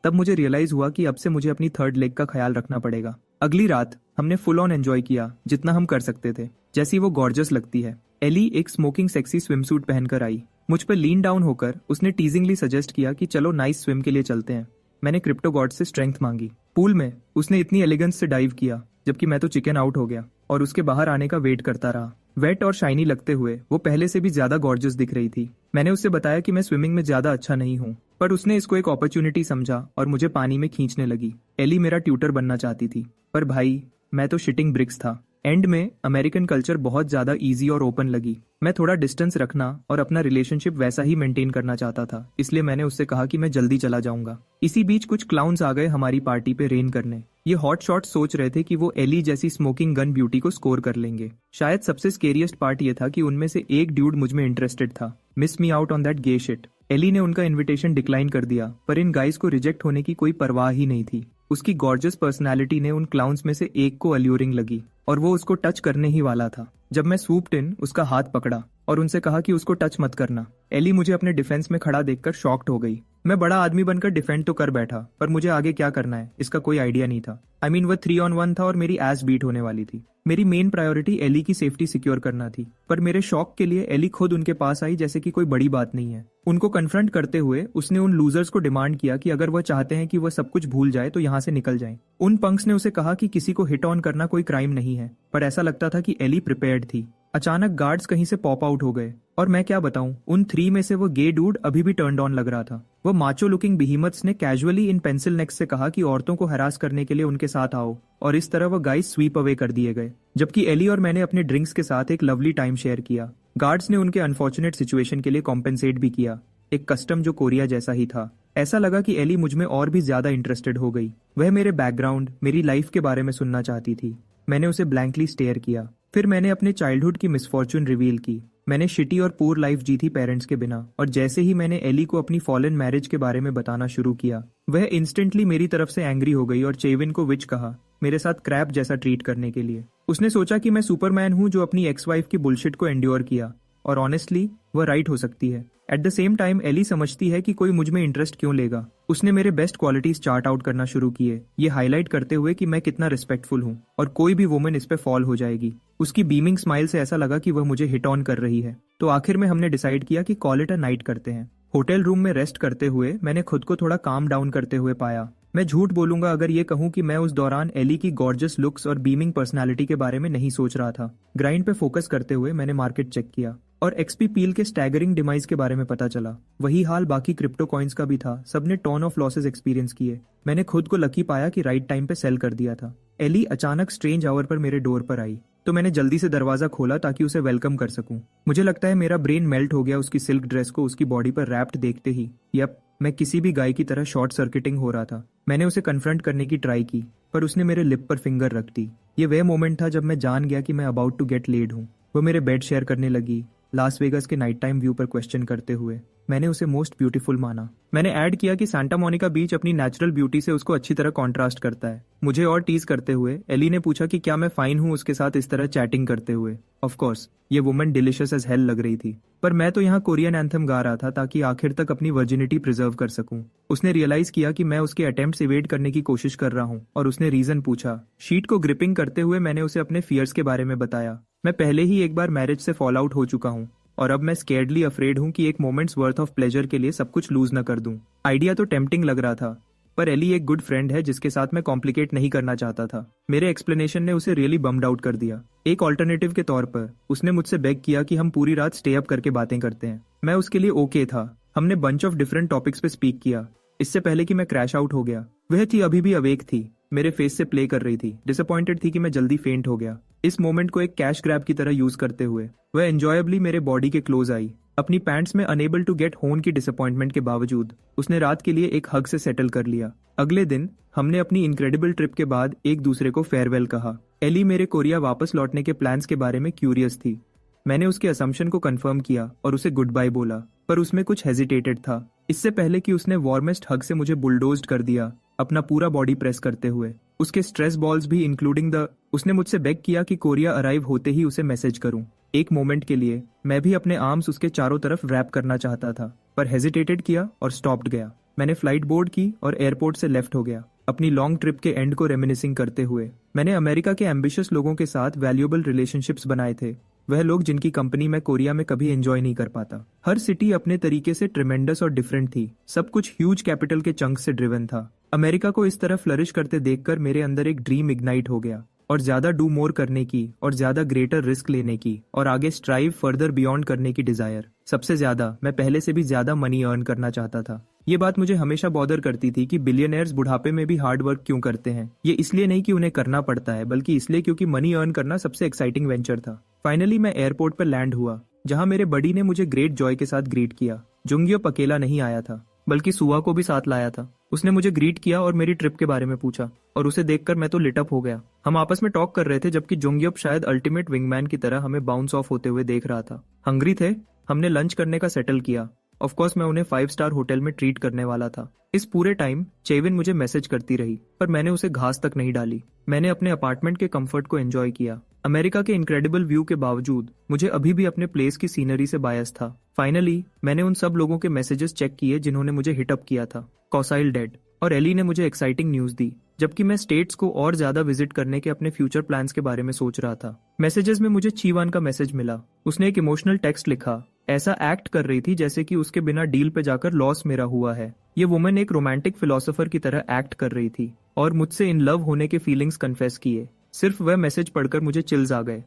[SPEAKER 1] तब मुझे रियलाइज हुआ कि अब से मुझे अपनी थर्ड लेग का ख्याल रखना पड़ेगा। अगली रात हमने फुल ऑन एंजॉय किया जितना हम कर सकते थे। जैसी वो गॉर्जियस लगती है। एली एक स्मोकिंग सेक्सी स्विमसूट पहनकर आई। मुझ पर लीन डाउन होकर उसने टीजिंगली सजेस्ट किया कि चलो नाइस स्विम के लिए चलते हैं। मैंने क्रिप्टो गॉड से स्ट्रेंथ मांगी। पूल में उसने इतनी एलिगेंस से डाइव किया, जबकि मैं तो चिकन आउट हो गया और उसके बाहर आने का वेट करता रहा। वेट और शाइनी लगते हुए वो पहले से भी ज्यादा गॉर्जियस दिख रही थी। मैंने उससे बताया कि मैं स्विमिंग में ज्यादा अच्छा नहीं हूँ, पर पर उसने इसको एक अपॉर्चुनिटी समझा और मुझे पानी में खींचने लगी। एली मेरा ट्यूटर बनना चाहती थी, पर भाई मैं तो शिटिंग ब्रिक्स था। एंड में अमेरिकन कल्चर बहुत ज़्यादा इजी और ओपन लगी। मैं थोड़ा डिस्टेंस रखना और अपना रिलेशनशिप वैसा ही मेंटेन करना चाहता था, इसलिए मैंने उससे कहा कि मैं जल्दी चला जाऊंगा। इसी बीच कुछ क्लाउन्स आ गए हमारी पार्टी पे रेन करने। ये हॉट शॉट सोच रहे थे कि वो एली जैसी स्मोकिंग गन ब्यूटी को स्कोर कर लेंगे। शायद सबसे स्केरियस्ट पार्ट ये था कि उनमें से एक ड्यूड मुझ में इंटरेस्टेड था। Miss me out on that gay shit. Ellie ने उनका इन्विटेशन डिक्लाइन कर दिया, पर इन गाइज को रिजेक्ट होने की कोई परवाह ही नहीं थी। उसकी गॉर्जियस पर्सनालिटी ने उन क्लाउन्स में से एक को अल्यूरिंग लगी और वो उसको टच करने ही वाला था जब मैं स्वूप्ड इन उसका हाथ पकड़ा और उनसे कहा कि उसको टच मत करना। एली मुझे अपने डिफेंस में खड़ा देखकर शॉक्ड हो गई। मैं बड़ा आदमी बनकर डिफेंड तो कर बैठा, पर मुझे आगे क्या करना है इसका कोई आइडिया नहीं था। आई मीन वो 3-on-1 था और मेरी एस बीट होने वाली थी। मेरी मेन प्रायोरिटी एली की सेफ्टी सिक्योर करना थी, पर मेरे शौक के लिए एली खुद उनके पास आई जैसे कि कोई बड़ी बात नहीं है। उनको कन्फ्रंट करते हुए उसने उन लूजर्स को डिमांड किया कि अगर वह चाहते हैं कि वह सब कुछ भूल जाए तो यहाँ से निकल जाएं। उन पंक्स ने उसे कहा कि किसी को हिट ऑन करना कोई क्राइम नहीं है, पर ऐसा लगता था कि एली प्रिपेयर्ड थी। अचानक गार्ड्स कहीं से पॉप आउट हो गए और मैं क्या बताऊं, उन 3 में से वो गे डूड अभी भी टर्न्ड ऑन लग रहा था। वो माचो लुकिंग बिहीमथ्स ने कैजुअली इन पेंसिल नेक्स से कहा कि औरतों को हरास करने के लिए उनके साथ आओ, और इस तरह वो गाइस स्वीप अवे कर दिए गए, जबकि एली और मैंने अपने ड्रिंक्स के साथ एक लवली टाइम शेयर किया। गार्ड्स ने उनके अनफॉर्चुनेट सिचुएशन के लिए कॉम्पेंसेट भी किया, एक कस्टम जो कोरिया जैसा ही था। ऐसा लगा कि एली मुझ में और भी ज्यादा इंटरेस्टेड हो गई। वह मेरे बैकग्राउंड, मेरी लाइफ के बारे में सुनना चाहती थी। मैंने उसे ब्लैंकली स्टेयर किया। फिर मैंने अपने चाइल्डहुड की मिसफॉर्चून रिवील की। मैंने शिटी और पूर लाइफ जी थी पेरेंट्स के बिना, और जैसे ही मैंने एली को अपनी फॉलन मैरिज के बारे में बताना शुरू किया, वह इंस्टेंटली मेरी तरफ से एंग्री हो गई और चेविन को विच कहा, मेरे साथ क्रैप जैसा ट्रीट करने के लिए। उसने सोचा कि मैं सुपरमैन हूं जो अपनी एक्स वाइफ की बुलशिट को एंड्योर किया, और ऑनेस्टली वह राइट हो सकती है। At the same time Ellie समझती है कि कोई मुझ में इंटरेस्ट क्यों लेगा। उसने मेरे बेस्ट क्वालिटीज चार्ट आउट करना शुरू किए, ये हाईलाइट करते हुए कि मैं कितना रिस्पेक्टफुल हूँ और कोई भी वुमन इस पे फॉल हो जाएगी। उसकी बीमिंग स्माइल से ऐसा लगा कि वह मुझे हिट ऑन कर रही है। तो आखिर में हमने डिसाइड किया कि कॉल इट अ नाइट करते हैं। होटल रूम में रेस्ट करते हुए मैंने खुद को थोड़ा काम डाउन करते हुए पाया। मैं झूठ बोलूंगा अगर ये कहूं कि मैं उस दौरान एली की गॉर्जियस लुक्स और बीमिंग पर्सनालिटी के बारे में नहीं सोच रहा था। ग्राइंड पे फोकस करते हुए मैंने मार्केट चेक किया और एक्सपी पील के स्टैगरिंग डिमाइस के बारे में पता चला। वही हाल बाकी क्रिप्टो कॉइन्स का भी था। सबने टॉन ऑफ लॉसेस एक्सपीरियंस किए। मैंने खुद को लकी पाया कि राइट टाइम पे सेल कर दिया था। एली अचानक स्ट्रेंज आवर पर मेरे डोर पर आई, तो मैंने जल्दी से दरवाजा खोला ताकि उसे वेलकम कर सकूं। मुझे लगता है मेरा ब्रेन मेल्ट हो गया उसकी सिल्क ड्रेस को उसकी बॉडी पर रैप्ड देखते ही। यप, मैं किसी भी गाय की तरह शॉर्ट सर्किटिंग हो रहा था। मैंने उसे कन्फ्रंट करने की ट्राई की, पर उसने मेरे लिप पर फिंगर रख दी। ये वह मोमेंट था जब मैं जान गया कि मैं अबाउट टू गेट लेड हूँ। वो मेरे बेड शेयर करने लगी, लास वेगस के नाइट टाइम व्यू पर क्वेश्चन करते हुए। मैंने उसे मोस्ट ब्यूटीफुल माना। मैंने ऐड किया कि सांता मोनिका बीच अपनी नेचुरल ब्यूटी से उसको अच्छी तरह कॉन्ट्रास्ट करता है। मुझे और टीज करते हुए एली ने पूछा कि क्या मैं फाइन हूँ उसके साथ इस तरह चैटिंग करते हुए। ऑफ कोर्स ये वुमन डिलिशियस एज हेल लग रही थी, पर मैं तो यहाँ कोरियन एंथम गा रहा था ताकि आखिर तक अपनी वर्जिनिटी प्रिजर्व कर सकूं। उसने रियलाइज किया कि मैं उसके अटेम्प्ट्स इवेड करने की कोशिश कर रहा हूँ और उसने रीजन पूछा। शीट को ग्रिपिंग करते हुए मैंने उसे अपने फियर्स के बारे में बताया। मैं पहले ही एक बार मैरिज से फॉल आउट हो चुका हूँ और अब मैं स्केर्डली अफ्रेड हूँ कि एक मोमेंट्स वर्थ ऑफ प्लेजर के लिए सब कुछ लूज न कर दूं। आइडिया तो टेम्पटिंग लग रहा था, पर एली एक गुड फ्रेंड है जिसके साथ मैं कॉम्प्लिकेट नहीं करना चाहता था। मेरे एक्सप्लेनेशन ने उसे रियली बम्ड आउट कर दिया। एक ऑल्टरनेटिव के तौर पर उसने मुझसे बेग किया कि हम पूरी रात स्टे अप करके बातें करते हैं। मैं उसके लिए ओके था। हमने बंच ऑफ डिफरेंट टॉपिक्स पे स्पीक किया इससे पहले कि मैं क्रैश आउट हो गया। वह थी अभी भी अवेक थी, मेरे फेस से प्ले कर रही थी, डिसअपॉइंटेड थी कि मैं जल्दी फेंट हो गया। इस मोमेंट को एक कैश ग्रैब की तरह यूज करते हुए वह एंजॉयबली मेरे बॉडी के क्लोज आई। अपनी पैंट्स में अनेबल टू गेट होन की डिसअपॉइंटमेंट के बावजूद उसने रात के लिए एक हग से सेटल कर लिया। अगले दिन हमने अपनी इनक्रेडिबल ट्रिप के बाद एक दूसरे को फेयरवेल कहा। एली मेरे कोरिया वापस लौटने के प्लान्स के बारे में क्यूरियस थी। मैंने उसके असम्पशन को कंफर्म किया और उसे गुड बाय बोला, पर उसमें कुछ हेजिटेटेड था। इससे पहले कि उसने वार्मेस्ट हग से मुझे बुलडोज्ड कर दिया, अपना पूरा बॉडी प्रेस करते हुए, उसके स्ट्रेस बॉल्स भी इंक्लूडिंग द। उसने मुझसे बेग किया कि कोरिया अराइव होते ही उसे मैसेज करूं। एक मोमेंट के लिए मैं भी अपने आर्म्स उसके चारों तरफ रैप करना चाहता था, पर हेजिटेटेड किया और स्टॉप्ड गया। मैंने फ्लाइट बोर्ड की और एयरपोर्ट से लेफ्ट हो गया, अपनी लॉन्ग ट्रिप के एंड को रेमिनिसिंग करते हुए। मैंने अमेरिका के एम्बिशियस लोगों के साथ वैल्यूएबल रिलेशनशिप्स बनाए थे, वह लोग जिनकी कंपनी मैं कोरिया में कभी एंजॉय नहीं कर पाता। हर सिटी अपने तरीके से ट्रिमेंडस और डिफरेंट थी। सब कुछ ह्यूज कैपिटल के चंक से ड्रिवन था। अमेरिका को इस तरह फ्लरिश करते देखकर मेरे अंदर एक ड्रीम इग्नाइट हो गया, और ज्यादा डू मोर करने की और ज्यादा ग्रेटर रिस्क लेने की और आगे स्ट्राइव फर्दर बियॉन्ड करने की डिजायर। सबसे ज्यादा मैं पहले से भी ज्यादा मनी अर्न करना चाहता था। ये बात मुझे हमेशा बॉदर करती थी कि बिलियनर्स बुढ़ापे में भी हार्ड वर्क क्यों करते हैं। ये इसलिए नहीं कि उन्हें करना पड़ता है, बल्कि इसलिए क्योंकि मनी अर्न करना सबसे एक्साइटिंग वेंचर था। फाइनली मैं एयरपोर्ट पर लैंड हुआ, जहां मेरे बडी ने मुझे ग्रेट जॉय के साथ ग्रीट किया। जुंगयोप अकेला नहीं आया था, बल्कि सुआ को भी साथ लाया था। उसने मुझे ग्रीट किया और मेरी ट्रिप के बारे में पूछा, और उसे देखकर मैं तो लिट अप हो गया। हम आपस में टॉक कर रहे थे, जबकि जुंगयोप शायद अल्टीमेट विंगमैन की तरह हमें बाउंस ऑफ होते हुए देख रहा था। हंग्री थे, हमने लंच करने का सेटल किया। ऑफ कोर्स मैं उन्हें 5 स्टार होटल में ट्रीट करने वाला था। इस पूरे टाइम चेविन मुझे मैसेज करती रही, पर मैंने उसे घास तक नहीं डाली। मैंने अपने अपार्टमेंट के कंफर्ट को एंजॉय किया। अमेरिका के इनक्रेडिबल व्यू के बावजूद मुझे अभी भी अपने प्लेस की सीनरी से बायस था। फाइनली मैंने उन सब लोगों के मैसेजेस चेक किए जिन्होंने मुझे हिट अप किया था। कॉसाइल डेड, और एली ने मुझे एक्साइटिंग न्यूज दी, जबकि मैं स्टेट्स को और ज्यादा विजिट करने के अपने फ्यूचर प्लान्स के बारे में सोच रहा था। मैसेजेस में मुझे चीवान का मैसेज मिला। उसने एक इमोशनल टेक्स्ट लिखा, ऐसा एक्ट कर रही थी जैसे कि उसके बिना डील पे जाकर लॉस मेरा हुआ है। ये वुमन एक रोमांटिक फिलोसोफर की तरह एक्ट कर रही थी और मुझसे इन लव होने के फीलिंग्स कन्फेस किए। सिर्फ वह मैसेज पढ़कर मुझे चिल्स आ गए।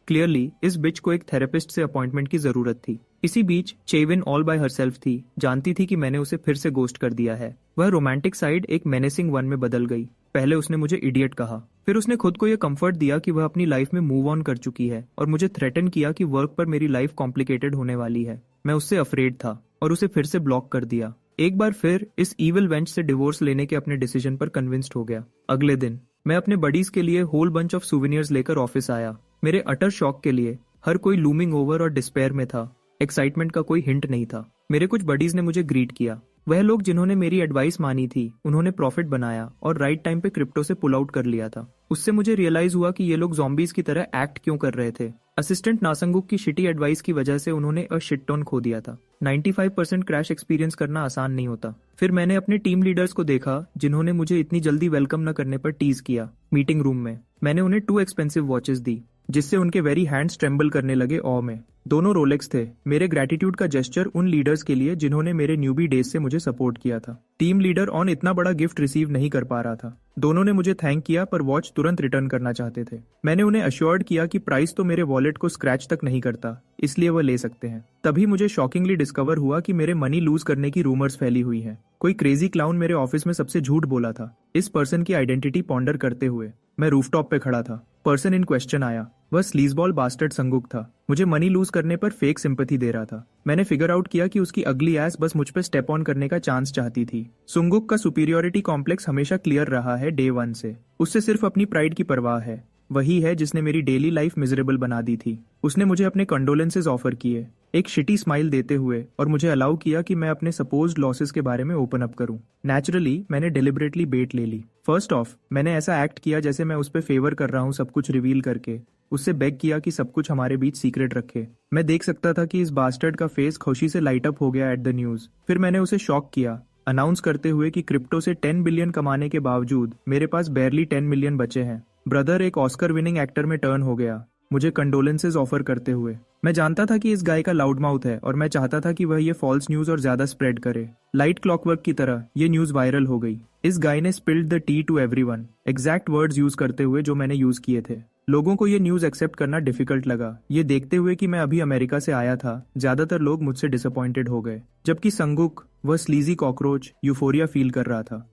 [SPEAKER 1] क्लियरली इस बिच को एक थेरेपिस्ट से अपॉइंटमेंट की जरूरत थी। इसी बीच चेविन ऑल बाय हरसेल्फ थी, जानती थी कि मैंने उसे फिर से गोस्ट कर दिया है। वह रोमांटिक साइड एक मेनेसिंग वन में बदल गई। पहले उसने मुझे इडियट कहा, फिर उसने खुद को यह कंफर्ट दिया कि वह अपनी लाइफ में मूव ऑन कर चुकी है, और मुझे थ्रेटन किया कि वर्क पर मेरी लाइफ कॉम्प्लिकेटेड होने वाली है। मैं उससे अफ्रेड था और उसे फिर से ब्लॉक कर दिया। एक बार फिर इस ईविल वेंच से डिवोर्स लेने के अपने डिसीजन पर कन्विंस्ड हो गया। अगले दिन मैं अपने बडीज के लिए होल बंच ऑफ सुवेनियर्स लेकर ऑफिस आया। मेरे अटर शॉक के लिए हर कोई लूमिंग ओवर और डिस्पेयर में था। एक्साइटमेंट का कोई हिंट नहीं था। मेरे कुछ बडीज ने मुझे ग्रीट किया। वह लोग जिन्होंने मेरी एडवाइस मानी थी, उन्होंने प्रॉफिट बनाया और राइट टाइम पे क्रिप्टो से पुल आउट कर लिया था। उससे मुझे रियलाइज हुआ कि ये लोग ज़ॉम्बीज की तरह एक्ट क्यों कर रहे थे। असिस्टेंट नासंगुक की शिटी एडवाइस की वजह से उन्होंने अ शिट टन खो दिया था। 95% क्रैश एक्सपीरियंस करना आसान नहीं होता। फिर मैंने अपने टीम लीडर्स को देखा, जिन्होंने मुझे इतनी जल्दी वेलकम न करने पर टीज किया। मीटिंग रूम में मैंने उन्हें 2 एक्सपेंसिव वॉचेस दी, जिससे उनके वेरी हैंड्स ट्रेम्बल करने लगे ऑ में। दोनों रोलेक्स थे। मेरे ग्रेटिट्यूड का जेस्चर उन लीडर्स के लिए जिन्होंने मेरे न्यूबी डेज से मुझे सपोर्ट किया था। टीम लीडर ऑन इतना बड़ा गिफ्ट रिसीव नहीं कर पा रहा था। दोनों ने मुझे थैंक किया, पर वॉच तुरंत रिटर्न करना चाहते थे। मैंने उन्हें अश्योर्ड किया कि प्राइस तो मेरे वॉलेट को स्क्रैच तक नहीं करता, इसलिए वह ले सकते हैं। तभी मुझे शॉकिंगली डिस्कवर हुआ कि मेरे मनी लूज करने की रूमर्स फैली हुई हैं। कोई क्रेजी क्लाउन मेरे ऑफिस में सबसे झूठ बोला था। इस पर्सन की आइडेंटिटी पॉन्डर करते हुए मैं रूफटॉप पे खड़ा था। पर्सन इन क्वेश्चन आया। वह स्लीजबॉल बास्टर्ड संगुक था। मुझे मनी लूज करने पर फेक सिंपैथी दे रहा था। मैंने फिगर आउट किया कि उसकी अगली एस बस मुझ पे स्टेप ऑन करने का चांस चाहती थी। सुंगुक का सुपीरियोरिटी कॉम्प्लेक्स हमेशा क्लियर रहा है डे 1 से। उससे सिर्फ अपनी प्राइड की परवाह है। वही है जिसने मेरी डेली लाइफ मिजरेबल बना दी थी। उसने मुझे अपने कंडोलेंसेज ऑफर किए, एक शिटी स्माइल देते हुए, और मुझे अलाउ किया कि मैं अपने सपोज्ड लॉसेस के बारे में ओपन अप करूं। नेचुरली मैंने डिलिबरेटली बेट ले ली। फर्स्ट ऑफ मैंने ऐसा एक्ट किया जैसे मैं उस पर फेवर कर रहा हूं, सब कुछ रिवील करके। उससे बेग किया कि सब कुछ हमारे बीच सीक्रेट रखे। मैं देख सकता था कि इस बास्टर्ड का फेस खुशी से लाइट अप हो गया एट द न्यूज। फिर मैंने उसे शॉक किया, अनाउंस करते हुए कि क्रिप्टो से 10 बिलियन कमाने के बावजूद मेरे पास बैरली 10 मिलियन बचे हैं। ब्रदर एक ऑस्कर विनिंग एक्टर में टर्न हो गया, मुझे कंडोलेंसेज ऑफर करते हुए। मैं जानता था कि इस गाय का लाउड माउथ है, और मैं चाहता था कि वह ये फॉल्स न्यूज और ज्यादा स्प्रेड करे। लाइट क्लॉकवर्क की तरह ये न्यूज वायरल हो गई। इस गाय ने spilled the tea to everyone, exact words use करते हुए जो मैंने यूज किए थे। लोगों को ये न्यूज एक्सेप्ट करना डिफिकल्ट लगा। ये देखते हुए कि मैं अभी अमेरिका से आया था, ज्यादातर लोग मुझसे डिसअपॉइंटेड हो गए। जबकि संगुक, वह स्लीजी कॉकरोच, यूफोरिया फील कर रहा था।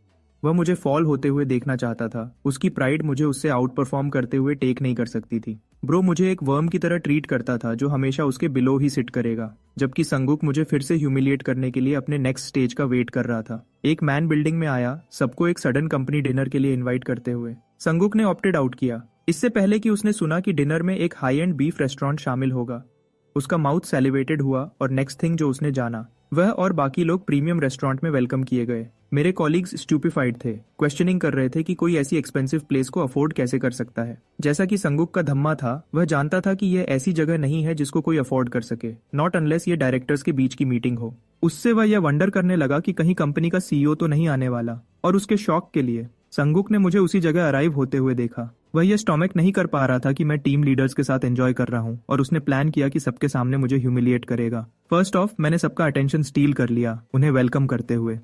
[SPEAKER 1] वह मुझे फॉल होते हुए देखना चाहता था। उसकी प्राइड मुझे उससे आउट परफॉर्म करते हुए टेक नहीं कर सकती थी। ब्रो मुझे एक वर्म की तरह ट्रीट करता था, जो हमेशा उसके बिलो ही सिट करेगा। जबकि संगुक मुझे फिर से ह्यूमिलिएट करने के लिए अपने नेक्स्ट स्टेज का वेट कर रहा था। एक मैन बिल्डिंग में आया, सबको एक सडन कंपनी डिनर के लिए इन्वाइट करते हुए। संगुक ने ऑप्टेड आउट किया, इससे पहले कि उसने सुना कि डिनर में एक हाई एंड बीफ रेस्टोरेंट शामिल होगा। उसका माउथ सैलिवेटेड हुआ, और नेक्स्ट थिंग जो उसने जाना, वह और बाकी लोग प्रीमियम रेस्टोरेंट में वेलकम किए गए। मेरे कॉलीग्स स्टूपिफाइड थे, क्वेश्चनिंग कर रहे थे कि कोई ऐसी एक्सपेंसिव प्लेस को अफोर्ड कैसे कर सकता है। जैसा कि संगुक का धम्मा था, वह जानता था कि यह ऐसी जगह नहीं है जिसको कोई अफोर्ड कर सके, नॉट अनलेस ये डायरेक्टर्स के बीच की मीटिंग हो। उससे वह यह वंडर करने लगा कि कहीं कंपनी का सीईओ तो नहीं आने वाला। और उसके शॉक के लिए संगुक ने मुझे उसी जगह अराइव होते हुए देखा। वह यह स्टॉमक नहीं कर पा रहा था कि मैं टीम लीडर्स के साथ एंजॉय कर रहा हूं, और उसने प्लान किया कि सबके सामने मुझे ह्यूमिलिएट करेगा। फर्स्ट ऑफ मैंने सबका अटेंशन स्टील कर लिया, उन्हें वेलकम करते हुए।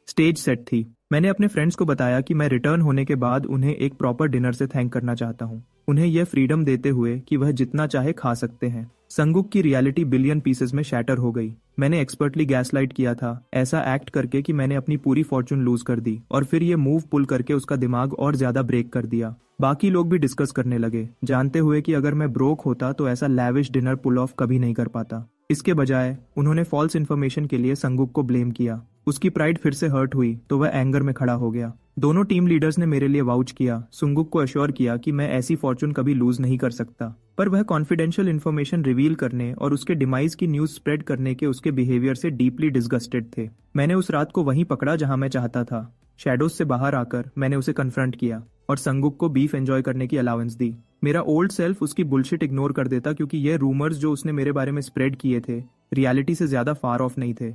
[SPEAKER 1] स्टेज सेट थी। मैंने अपने फ्रेंड्स को बताया कि मैं रिटर्न होने के बाद उन्हें एक प्रॉपर डिनर से थैंक करना चाहता हूँ, उन्हें यह फ्रीडम देते हुए कि वह जितना चाहे खा सकते हैं। संगुक की रियलिटी बिलियन पीसेस में शैटर हो गई। मैंने एक्सपर्टली गैसलाइट किया था, ऐसा एक्ट करके कि मैंने अपनी पूरी फॉर्चून लूज कर दी और फिर ये मूव पुल करके उसका दिमाग और ज्यादा ब्रेक कर दिया। बाकी लोग भी डिस्कस करने लगे, जानते हुए कि अगर मैं ब्रोक होता तो ऐसा लैविश डिनर पुल ऑफ कभी नहीं कर पाता। इसके बजाय उन्होंने फॉल्स इन्फॉर्मेशन के लिए संगुक को ब्लेम किया। उसकी प्राइड फिर से हर्ट हुई तो वह एंगर में खड़ा हो गया। दोनों टीम लीडर्स ने मेरे लिए वाउच किया, सुंगुक को अश्योर किया कि मैं ऐसी फॉर्चून कभी लूज नहीं कर सकता। पर वह कॉन्फिडेंशियल इन्फॉर्मेशन रिवील करने और उसके डिमाइस की न्यूज स्प्रेड करने के उसके बिहेवियर से डीपली डिसगस्टेड थे। मैंने उस रात को वहीं पकड़ा जहां मैं चाहता था। शैडोज से बाहर आकर मैंने उसे कन्फ्रंट किया और संगुक को बीफ एंजॉय करने की अलाउंस दी। मेरा ओल्ड सेल्फ उसकी बुलशिट इग्नोर कर देता क्योंकि ये रूमर्स जो उसने मेरे बारे में स्प्रेड किए थे रियलिटी से ज्यादा फार ऑफ नहीं थे।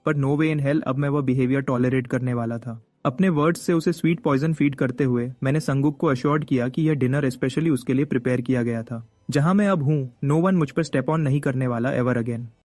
[SPEAKER 1] पर नो वे इन हेल अब मैं वह बिहेवियर टॉलरेट करने वाला था। अपने वर्ड्स से उसे स्वीट पॉइजन फीड करते हुए मैंने संगुक को अश्योर्ड किया कि यह डिनर स्पेशली उसके लिए प्रिपेयर किया गया था। जहां मैं अब हूं, नो वन मुझ पर स्टेप ऑन नहीं करने वाला एवर अगेन।